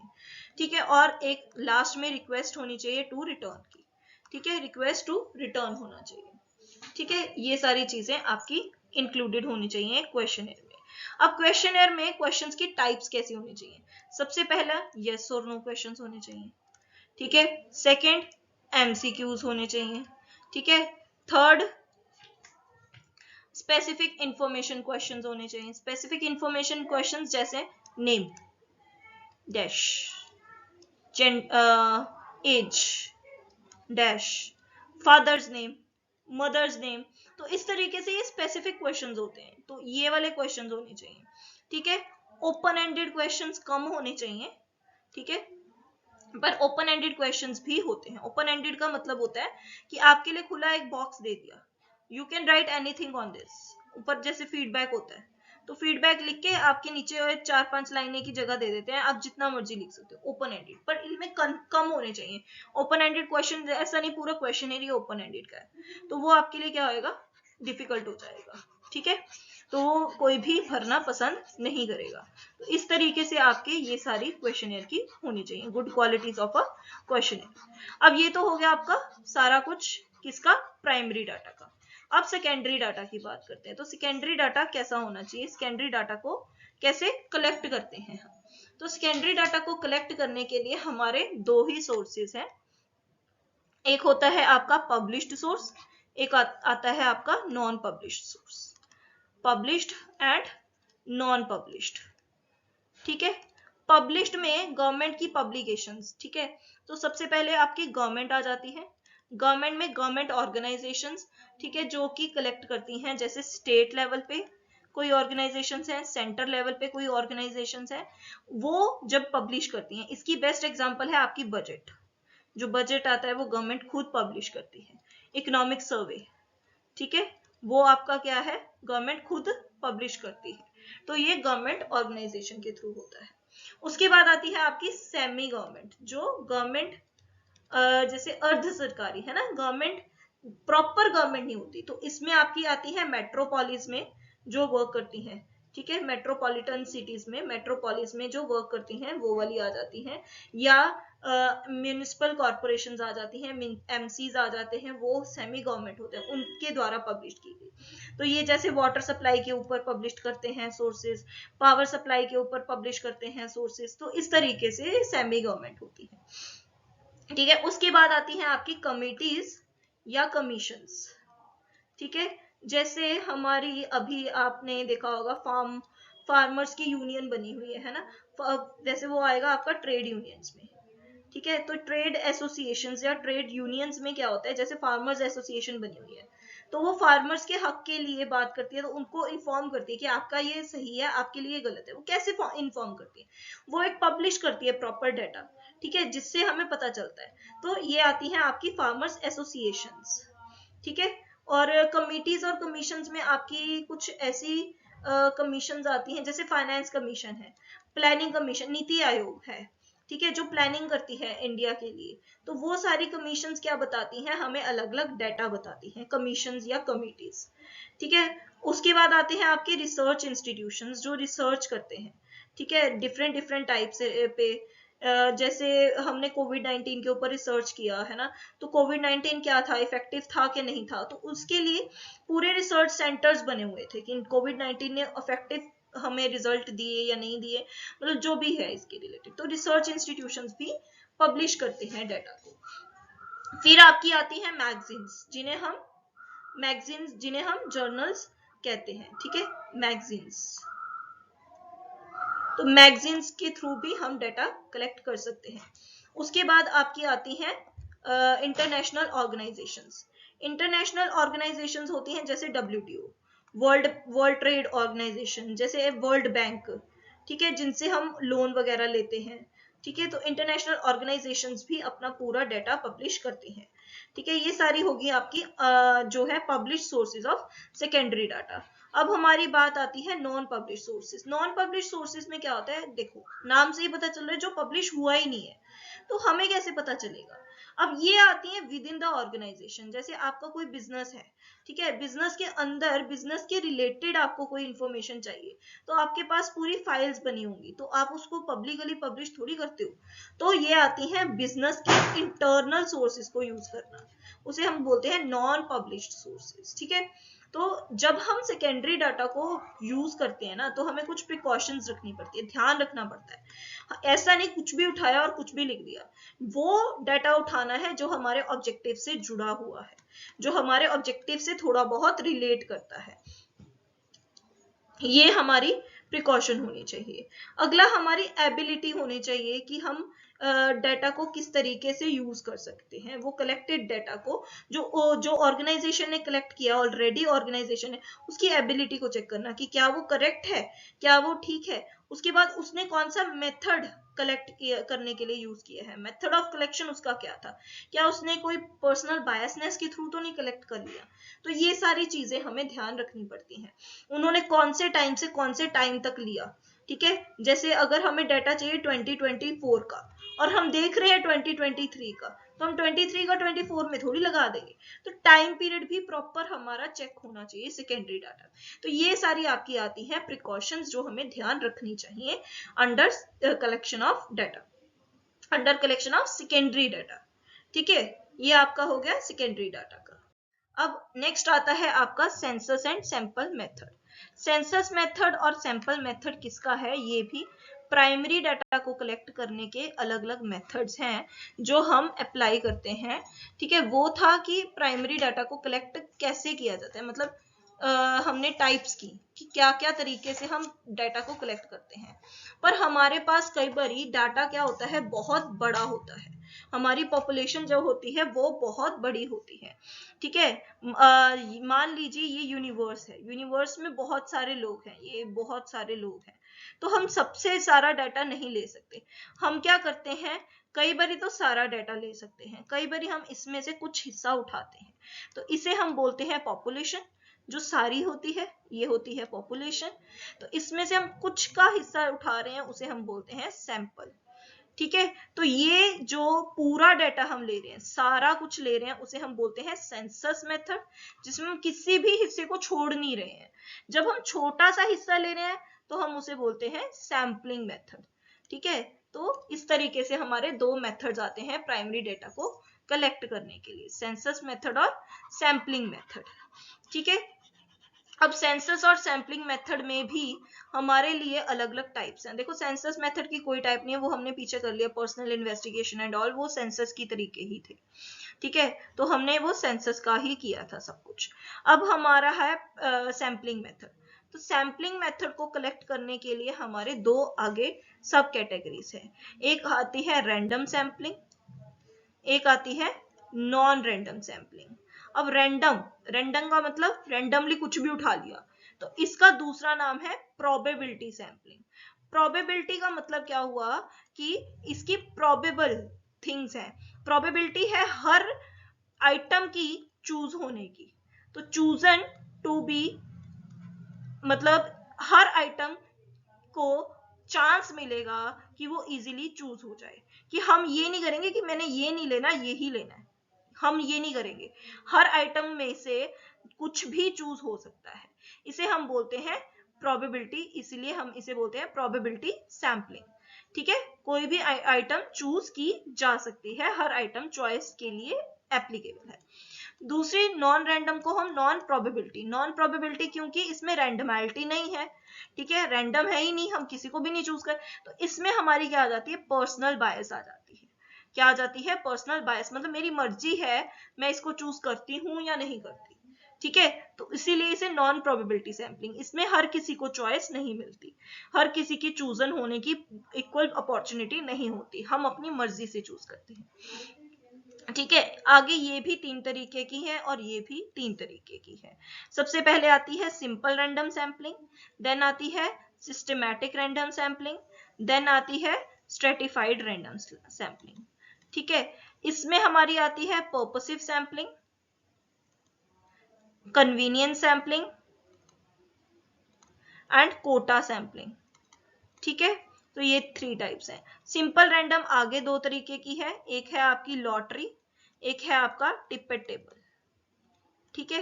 ठीक है, और एक लास्ट में रिक्वेस्ट होनी चाहिए टू रिटर्न की। ठीक है, रिक्वेस्ट टू रिटर्न होना चाहिए। ठीक है, ये सारी चीजें आपकी इंक्लूडेड होनी चाहिए क्वेश्चनेयर में। अब क्वेश्चनेयर में क्वेश्चंस की टाइप्स कैसी होनी चाहिए, सबसे पहला यस और नो क्वेश्चंस होने चाहिए। ठीक है, सेकंड एमसीक्यूज होने चाहिए। ठीक है, थर्ड स्पेसिफिक इंफॉर्मेशन क्वेश्चंस होने चाहिए। स्पेसिफिक इंफॉर्मेशन क्वेश्चंस जैसे name, dash, age, dash, father's name, mother's name, तो इस तरीके से ये स्पेसिफिक क्वेश्चंस होते हैं, तो ये वाले क्वेश्चंस होने चाहिए। ठीक है, ओपन एंडेड क्वेश्चंस कम होने चाहिए। ठीक है, पर ओपन एंडेड क्वेश्चंस भी होते हैं। ओपन एंडेड का मतलब होता है कि आपके लिए खुला एक बॉक्स दे दिया, you can write anything on this, ऊपर जैसे फीडबैक होता है तो फीडबैक लिख के आपके नीचे 4-5 लाइनें की जगह दे देते हैं, आप जितना मर्जी लिख सकते हो ओपन एंडेड, पर इनमें कम होने चाहिए। ओपन एंडेड क्वेश्चन ऐसा नहीं पूरा क्वेश्चन एरिया ओपन एंडेड का है तो वो आपके लिए क्या होएगा, डिफिकल्ट हो जाएगा। ठीक है, तो कोई भी भरना पसंद नहीं करेगा। तो इस तरीके से आपके ये सारी क्वेश्चनेयर की होनी चाहिए, good qualities of a questionnaire. अब ये तो हो गया आपका सारा कुछ किसका, प्राइमरी डाटा का। अब सेकेंडरी डाटा की बात करते हैं। तो सेकेंडरी डाटा कैसा होना चाहिए, सेकेंडरी डाटा को कैसे कलेक्ट करते हैं हम, तो सेकेंडरी डाटा को कलेक्ट करने के लिए हमारे 2 ही सोर्सेज हैं, एक होता है आपका पब्लिश्ड सोर्स, एक आता है आपका non published source, published and non published. ठीक है, पब्लिश्ड में गवर्नमेंट की पब्लिकेशंस, ठीक है। तो सबसे पहले आपकी गवर्नमेंट आ जाती है। गवर्नमेंट में गवर्नमेंट ऑर्गेनाइजेशंस, ठीक है, जो कि कलेक्ट करती हैं, जैसे स्टेट लेवल पे कोई ऑर्गेनाइजेशंस है, सेंटर लेवल पे कोई ऑर्गेनाइजेशंस है, वो जब पब्लिश करती हैं। इसकी बेस्ट एग्जांपल है आपकी बजट। जो बजट आता है वो गवर्नमेंट खुद पब्लिश करती है। इकोनॉमिक सर्वे, ठीक है, वो आपका क्या है, गवर्नमेंट खुद पब्लिश करती है। तो ये गवर्नमेंट ऑर्गेनाइजेशन के थ्रू होता है। उसके बाद आती है आपकी सेमी गवर्नमेंट, जो गवर्नमेंट जैसे अर्ध सरकारी है ना, गवर्नमेंट प्रॉपर गवर्नमेंट नहीं होती। तो इसमें आपकी आती है मेट्रोपोलिस में जो वर्क करती हैं, ठीक है, मेट्रोपॉलिटन सिटीज में, मेट्रोपोलिस में जो वर्क करती हैं वो वाली आ जाती हैं, या म्यूनिसिपल कॉर्पोरेशंस आ जाती हैं, एमसीज आ जाते हैं, वो सेमी गवर्नमेंट होते हैं, उनके द्वारा पब्लिश की गई। तो ये जैसे वाटर सप्लाई के ऊपर पब्लिश करते हैं सोर्सेज, पावर सप्लाई के ऊपर पब्लिश करते हैं सोर्सेज, तो इस तरीके से सेमी गवर्नमेंट होती है, ठीक है। उसके बाद आती हैं आपकी कमिटीज या कमीशंस, ठीक है। जैसे हमारी अभी आपने देखा होगा फार्मर्स की यूनियन बनी हुई है ना, वैसे वो आएगा आपका ट्रेड यूनियंस में, ठीक है। तो ट्रेड एसोसिएशंस या ट्रेड यूनियंस में क्या होता है, जैसे फार्मर्स एसोसिएशन बनी हुई है, तो वो फार्मर्स के हक के लिए बात करती है, तो उनको इन्फॉर्म करती है कि आपका ये सही है, आपके लिए गलत है। वो कैसे इन्फॉर्म करती है, वो एक पब्लिश करती है प्रॉपर डाटा, ठीक है, जिससे हमें पता चलता है। तो ये आती है आपकी फार्मर्स एसोसिएशंस, ठीक है। और कमिटीज और कमीशंस में आपकी कुछ ऐसी कमीशंस आती हैं, जैसे फाइनेंस कमीशन है, प्लानिंग कमीशन, नीति आयोग है, ठीक है, जो प्लानिंग करती है इंडिया के लिए। तो वो सारी कमीशंस क्या बताती हैं, हमें अलग अलग डाटा बताती हैं, कमीशंस या कमिटीज, ठीक है। उसके बाद आते हैं आपके रिसर्च इंस्टीट्यूशंस, जो रिसर्च करते हैं, ठीक है, डिफरेंट डिफरेंट टाइप्स पे। जैसे हमने कोविड-19 के ऊपर रिसर्च किया है ना, तो कोविड-19 क्या था, इफेक्टिव था कि नहीं था, तो उसके लिए पूरे रिसर्च सेंटर्स बने हुए थे कि कोविड-19 ने इफेक्टिव हमें रिजल्ट दिए या नहीं दिए, मतलब जो भी है इसके रिलेटेड। तो रिसर्च इंस्टीट्यूशंस भी पब्लिश करते हैं डाटा को। फिर आपकी आती है मैगजीन्स जिन्हें हम जर्नल्स कहते हैं, ठीक है, मैगजीन्स। तो मैगजीन्स के थ्रू भी हम डाटा कलेक्ट कर सकते हैं। उसके बाद आपकी आती हैं इंटरनेशनल ऑर्गेनाइजेशंस। इंटरनेशनल ऑर्गेनाइजेशंस होती हैं जैसे WTO, वर्ल्ड ट्रेड ऑर्गेनाइजेशन, जैसे वर्ल्ड बैंक, ठीक है, जिनसे हम लोन वगैरह लेते हैं, ठीक है। तो इंटरनेशनल ऑर्गेनाइजेशंस भी अपना पूरा डाटा पब्लिश करती हैं, ठीक है। ये सारी होगी आपकी जो है publish sources of secondary data. अब हमारी बात आती है non publish sources. Non publish sources में क्या होता है, देखो नाम से ही पता चल रहा है, जो पब्लिश हुआ ही नहीं है, तो हमें कैसे पता चलेगा। अब ये आती है विद इन द ऑर्गेनाइजेशन, जैसे आपका कोई बिजनेस है, ठीक है, बिजनेस के अंदर बिजनेस के रिलेटेड आपको कोई इंफॉर्मेशन चाहिए, तो आपके पास पूरी फाइल्स बनी होंगी, तो आप उसको पब्लिकली पब्लिश थोड़ी करते हो। तो ये आती है बिजनेस के इंटरनल सोर्सेज को यूज करना, उसे हम बोलते हैं नॉन पब्लिश्ड सोर्सेज, ठीक है। तो जब हम सेकेंडरी डाटा को यूज करते हैं ना, तो हमें कुछ प्रिकॉशंस रखनी पड़ती है, ध्यान रखना पड़ता है। ऐसा नहीं कुछ भी उठाया और कुछ भी लिख दिया। वो डाटा उठाना है जो हमारे ऑब्जेक्टिव से जुड़ा हुआ है, जो हमारे ऑब्जेक्टिव से थोड़ा बहुत रिलेट करता है, ये हमारी प्रिकॉशन होनी चाहिए। अगला हमारी एबिलिटी होनी चाहिए कि हम डाटा को किस तरीके से यूज कर सकते हैं। वो कलेक्टेड डाटा को जो ऑर्गेनाइजेशन ने कलेक्ट किया ऑलरेडी, ऑर्गेनाइजेशन ने उसकी एबिलिटी को चेक करना कि क्या वो करेक्ट है, क्या वो ठीक है। उसके बाद उसने कौन सा मेथड कलेक्ट करने के लिए यूज किया है, मेथड ऑफ कलेक्शन उसका क्या था, क्या उसने कोई पर्सनल बायसनेस के थ्रू तो नहीं कलेक्ट कर लिया। तो ये सारी चीजें हमें ध्यान रखनी पड़ती हैं। उन्होंने कौन से टाइम से कौन से टाइम तक लिया, ठीक है। जैसे अगर हमें डाटा चाहिए 2024 का और हम देख रहे हैं 2023 का, तो हम 23 का 24 में थोड़ी लगा देंगे। तो टाइम पीरियड भी प्रॉपर हमारा चेक होना चाहिए सेकेंडरी डाटा। तो ये सारी आपकी आती हैं प्रिकॉशंस जो हमें ध्यान रखनी चाहिए under collection of data, under collection of secondary data, ठीक है। ये आपका हो गया सेकेंडरी डाटा का। अब नेक्स्ट आता है आपका census and sample method. Census method और सैंपल मेथड किसका है, ये भी प्राइमरी डाटा को कलेक्ट करने के अलग अलग मेथड्स हैं जो हम अप्लाई करते हैं, ठीक है। वो था कि प्राइमरी डाटा को कलेक्ट कैसे किया जाता है, मतलब हमने टाइप्स की कि क्या क्या तरीके से हम डाटा को कलेक्ट करते हैं, पर हमारे पास कई बारी डाटा क्या होता है, बहुत बड़ा होता है। हमारी पॉपुलेशन जो होती है वो बहुत बड़ी होती है, ठीक है। मान लीजिए ये यूनिवर्स है, यूनिवर्स में बहुत सारे लोग हैं, ये बहुत सारे लोग हैं, तो हम सबसे सारा डाटा नहीं ले सकते। हम क्या करते हैं, कई बारी तो सारा डाटा ले सकते हैं, कई बारी हम इसमें से कुछ हिस्सा उठाते हैं, तो इसे हम बोलते हैं पॉपुलेशन। जो सारी होती है ये होती है पॉपुलेशन, तो इसमें से हम कुछ का हिस्सा उठा रहे हैं उसे हम बोलते हैं सैंपल, ठीक है। तो ये जो पूरा डाटा हम ले रहे हैं, सारा कुछ ले रहे हैं, उसे हम बोलते हैं सेंसस मेथड, जिसमें हम किसी भी हिस्से को छोड़ नहीं रहे हैं। जब हम छोटा सा हिस्सा ले रहे हैं तो हम उसे बोलते हैं सैम्पलिंग मेथड, ठीक है। तो इस तरीके से हमारे दो मेथड्स आते हैं प्राइमरी डेटा को कलेक्ट करने के लिए, सेंसस मेथड और सैम्पलिंग मेथड, ठीक है। अब सेंसस और सैम्पलिंग मेथड में भी हमारे लिए अलग अलग टाइप्स हैं। देखो सेंसस मेथड की कोई टाइप नहीं है, वो हमने पीछे कर लिया, पर्सनल इन्वेस्टिगेशन एंड ऑल, वो सेंसस की तरीके ही थे, ठीक है। तो हमने वो सेंसस का ही किया था सब कुछ। अब हमारा है सैम्पलिंग मेथड। तो सैम्पलिंग मेथड को कलेक्ट करने के लिए हमारे दो आगे सब कैटेगरीज है। एक आती है रैंडम सैम्पलिंग, एक आती है नॉन रैंडम सैम्पलिंग। अब रैंडम, रैंडम का मतलब रैंडमली कुछ भी उठा लिया, तो इसका दूसरा नाम है प्रोबेबिलिटी सैम्पलिंग। प्रोबेबिलिटी का मतलब क्या हुआ कि इसकी प्रोबेबल थिंग्स है, प्रोबेबिलिटी है हर आइटम की चूज होने की। तो चूजन टू बी मतलब हर आइटम को चांस मिलेगा कि वो इजीली चूज हो जाए, कि हम ये नहीं करेंगे कि मैंने ये नहीं लेना ये ही लेना है, हम ये नहीं करेंगे, हर आइटम में से कुछ भी चूज हो सकता है, इसे हम बोलते हैं प्रोबेबिलिटी, इसलिए हम इसे बोलते हैं प्रोबेबिलिटी सैम्पलिंग, ठीक है। कोई भी आइटम चूज की जा सकती है, हर आइटम चॉइस के लिए एप्लीकेबल है। दूसरी नॉन रैंडम को हम नॉन प्रोबेबिलिटी, नॉन प्रोबेबिलिटी क्योंकि इसमें रैंडमैलिटी नहीं है, ठीक है, रैंडम है ही नहीं, हम किसी को भी नहीं चूज कर, तो इसमें हमारी क्या आ जाती है, पर्सनल बायस आ जाती है। क्या आ जाती है, पर्सनल बायस, मतलब मेरी मर्जी है मैं इसको चूज करती हूं या नहीं करती, ठीक है। तो इसीलिए इसे नॉन प्रोबेबिलिटी सैम्पलिंग, इसमें हर किसी को चॉइस नहीं मिलती, हर किसी की चूजन होने की इक्वल अपॉर्चुनिटी नहीं होती, हम अपनी मर्जी से चूज करते हैं, ठीक है। आगे ये भी तीन तरीके की है और ये भी तीन तरीके की है। सबसे पहले आती है सिंपल रैंडम सैम्पलिंग, देन आती है सिस्टमैटिक रैंडम सैम्पलिंग, देन आती है स्ट्रेटिफाइड रैंडम सैम्पलिंग, ठीक है। इसमें हमारी आती है purposive sampling, convenience sampling and quota sampling, ठीक है। तो ये थ्री टाइप्स हैं। सिंपल रैंडम आगे दो तरीके की है, एक है आपकी लॉटरी, एक है आपका टिप्पेट टेबल, ठीक है।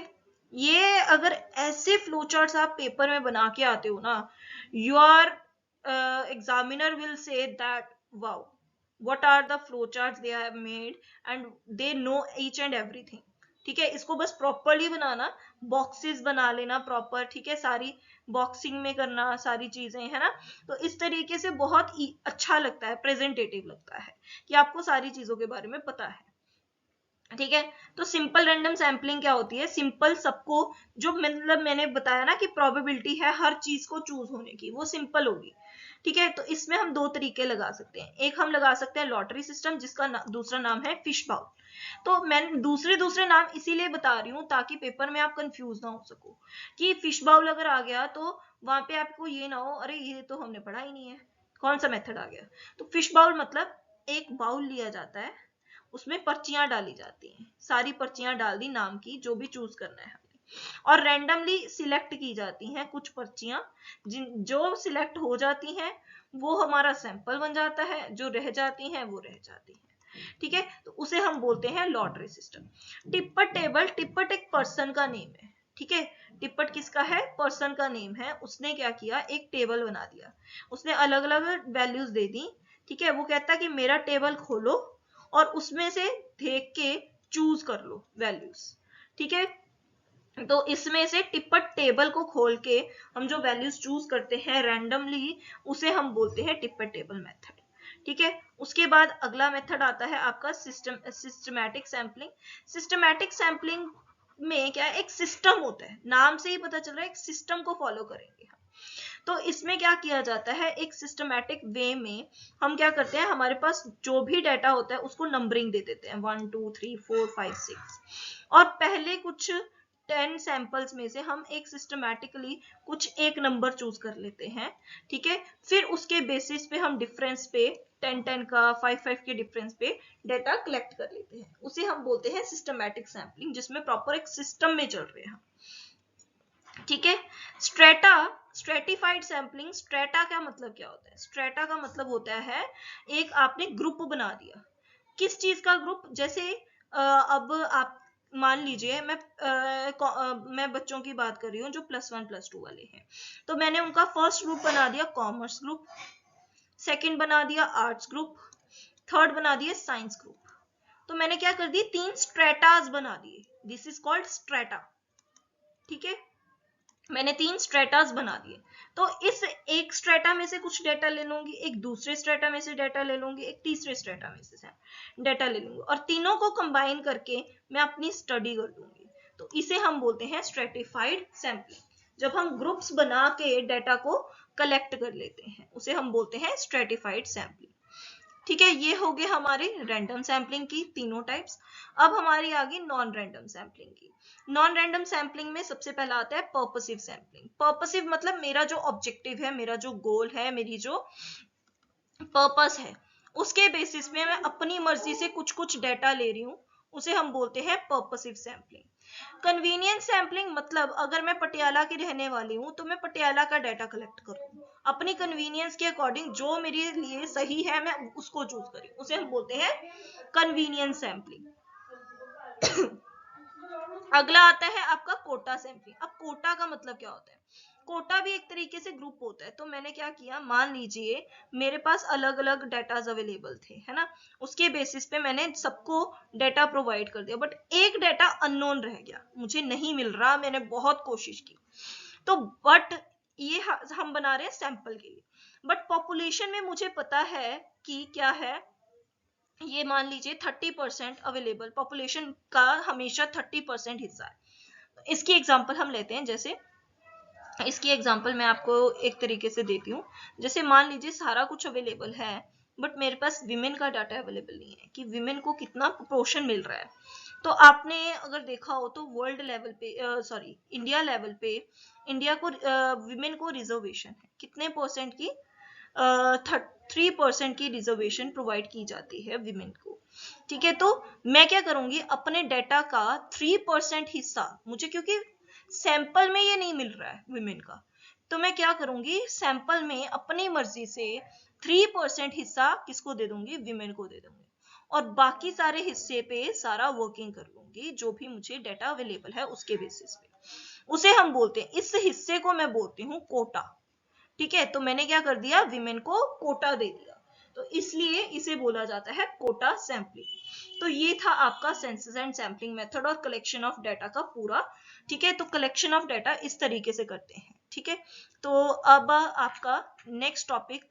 ये अगर ऐसे फ्लो चार्ट्स आप पेपर में बना के आते हो ना, your examiner will say that wow what are the flow charts they have made and they know each and everything, ठीक है। इसको बस प्रॉपरली बनाना, बॉक्सेस बना लेना प्रॉपर, ठीक है, सारी बॉक्सिंग में करना सारी चीजें, है ना। तो इस तरीके से बहुत अच्छा लगता है, प्रेजेंटेटिव लगता है कि आपको सारी चीजों के बारे में पता है, ठीक है। तो सिंपल रैंडम सैम्पलिंग क्या होती है, सिंपल सबको, जो मतलब मैंने बताया ना कि प्रोबेबिलिटी है हर चीज को चूज होने की, वो सिंपल होगी, ठीक है। तो इसमें हम दो तरीके लगा सकते हैं, एक हम लगा सकते हैं लॉटरी सिस्टम, जिसका दूसरा नाम है फिश बाउल। तो मैं दूसरे दूसरे नाम इसीलिए बता रही हूँ ताकि पेपर में आप कंफ्यूज ना हो सको, कि फिश बाउल अगर आ गया तो वहां पे आपको ये ना हो अरे ये तो हमने पढ़ा ही नहीं है, कौन सा मेथड आ गया। तो फिश बाउल मतलब एक बाउल लिया जाता है, उसमें पर्चियां डाली जाती हैं, सारी पर्चियां डाल दी नाम की जो भी चूज करना है हमने, और रैंडमली सिलेक्ट की जाती हैं कुछ पर्चियां, जिन जो सिलेक्ट हो जाती हैं वो हमारा सैंपल बन जाता है, जो रह जाती हैं वो रह जाती हैं, ठीक है। तो उसे हम बोलते हैं लॉटरी सिस्टम। टिप्पट टेबल, टिप्पट एक पर्सन का नेम है, ठीक है। टिप्पट किसका है, पर्सन का नेम है, उसने क्या किया, एक टेबल बना दिया, उसने अलग अलग वैल्यूज दे दी, ठीक है। वो कहता है कि मेरा टेबल खोलो और उसमें से देख के चूज कर लो वैल्यूज, ठीक है। तो इसमें से टिप्पट टेबल को खोल के हम जो वैल्यूज चूज करते हैं रैंडमली, उसे हम बोलते हैं टिप्पट टेबल मेथड, ठीक है। उसके बाद अगला मेथड आता है आपका सिस्टमैटिक सैम्पलिंग। सिस्टमैटिक सैम्पलिंग में क्या है, एक सिस्टम होता है, नाम से ही पता चल रहा है एक सिस्टम को फॉलो करेंगे हम। तो इसमें क्या किया जाता है, एक सिस्टमैटिक वे में हम क्या करते हैं, हमारे पास जो भी डाटा होता है उसको नंबरिंग दे देते हैं 1 2 3 4 5 6, और पहले कुछ 10 सैंपल्स में से हम एक सिस्टमैटिकली कुछ एक नंबर चूज कर लेते हैं, ठीक है। फिर उसके बेसिस पे हम डिफरेंस पे 10 का 5 के डिफरेंस पे डेटा कलेक्ट कर लेते हैं, उसे हम बोलते हैं सिस्टमैटिक सैम्पलिंग, जिसमें प्रॉपर एक सिस्टम में चल रहे हैं, ठीक है। स्ट्रेटा, स्ट्रेटिफाइड सैम्पलिंग, स्ट्रेटा का मतलब क्या होता है, स्ट्रेटा का मतलब होता है एक आपने ग्रुप बना दिया, किस चीज का ग्रुप, जैसे अब आप मान लीजिए मैं बच्चों की बात कर रही हूँ जो +1 +2 वाले हैं, तो मैंने उनका फर्स्ट ग्रुप बना दिया कॉमर्स ग्रुप, सेकंड बना दिया आर्ट्स ग्रुप, थर्ड बना दिया साइंस ग्रुप। तो मैंने क्या कर दी, 3 स्ट्रेटास बना दिए, दिस इज कॉल्ड स्ट्रेटा, ठीक है। मैंने 3 स्ट्रेटास बना दिए, तो इस एक स्ट्रेटा में से कुछ डेटा ले लूंगी, एक दूसरे स्ट्रेटा में से डेटा ले लूंगी, एक तीसरे स्ट्रेटा में से डेटा ले लूंगी, और तीनों को कंबाइन करके मैं अपनी स्टडी कर लूंगी। तो इसे हम बोलते हैं स्ट्रेटिफाइड सैम्पलिंग। जब हम ग्रुप्स बना के डेटा को कलेक्ट कर लेते हैं उसे हम बोलते हैं स्ट्रेटिफाइड सैम्पलिंग, ठीक है। ये हो गए हमारे रैंडम सैम्पलिंग की तीनों टाइप्स। अब हमारी आ गई नॉन रैंडम सैम्पलिंग की। नॉन रैंडम सैम्पलिंग में सबसे पहला आता है पर्पसिव सैम्पलिंग। पर्पसिव मतलब मेरा जो ऑब्जेक्टिव है, मेरा जो गोल है, मेरी जो पर्पस है, उसके बेसिस में मैं अपनी मर्जी से कुछ कुछ डेटा ले रही हूँ, उसे हम बोलते हैं पर्पसिव सैम्पलिंग। कन्वीनियंस सैम्पलिंग मतलब अगर मैं पटियाला की रहने वाली हूँ तो मैं पटियाला का डाटा कलेक्ट करूँ, अपनी कन्वीनियंस के अकॉर्डिंग जो मेरे लिए सही है मैं उसको चूज करूँ, उसे हम बोलते हैं कन्वीनियंस सैम्पलिंग। अगला आता है आपका कोटा सैम्पलिंग। अब कोटा का मतलब क्या होता है, कोटा भी एक तरीके से ग्रुप होता है। तो मैंने क्या किया, मान लीजिए मेरे पास अलग अलग डाटाज अवेलेबल थे, है ना, उसके बेसिस पे मैंने सबको डाटा प्रोवाइड कर दिया, बट एक डाटा अननोन रह गया, मुझे नहीं मिल रहा, मैंने बहुत कोशिश की, तो बट ये हम बना रहे हैं सैंपल के लिए, बट पॉपुलेशन में मुझे पता है कि क्या है, ये मान लीजिए 30% अवेलेबल, पॉपुलेशन का हमेशा 30% हिस्सा है। इसकी एग्जांपल हम लेते हैं, जैसे इसकी एग्जांपल मैं आपको एक तरीके से देती हूँ। जैसे मान लीजिए सारा कुछ अवेलेबल है, बट मेरे पास विमेन का डाटा अवेलेबल नहीं है कि विमेन को कितना प्रोपोर्शन मिल रहा है। तो आपने अगर देखा हो तो वर्ल्ड लेवल पे, सॉरी इंडिया लेवल पे, इंडिया को विमेन को रिजर्वेशन है कितने परसेंट की, 3% की रिजर्वेशन प्रोवाइड की जाती है विमेन को, ठीक है। तो मैं क्या करूंगी, अपने डाटा का 3% हिस्सा, मुझे क्योंकि सैंपल में ये नहीं मिल रहा है विमेन का, तो मैं क्या करूंगी, सैंपल में अपनी मर्जी से 3% हिस्सा किसको दे दूंगी, विमेन को दे दूंगी, और बाकी सारे हिस्से पे सारा वर्किंग कर लूंगी, जो भी मुझे डाटा अवेलेबल है उसके बेसिस पे, उसे हम बोलते हैं, इस हिस्से को मैं बोलती हूँ कोटा, ठीक है। तो मैंने क्या कर दिया, विमेन को कोटा दे दिया, तो इसलिए इसे बोला जाता है कोटा सैम्पलिंग। तो ये था आपका सेंसस एंड सैम्पलिंग मेथड और कलेक्शन ऑफ डाटा का पूरा, ठीक है। तो कलेक्शन ऑफ डाटा इस तरीके से करते हैं, ठीक है। तो अब आपका नेक्स्ट टॉपिक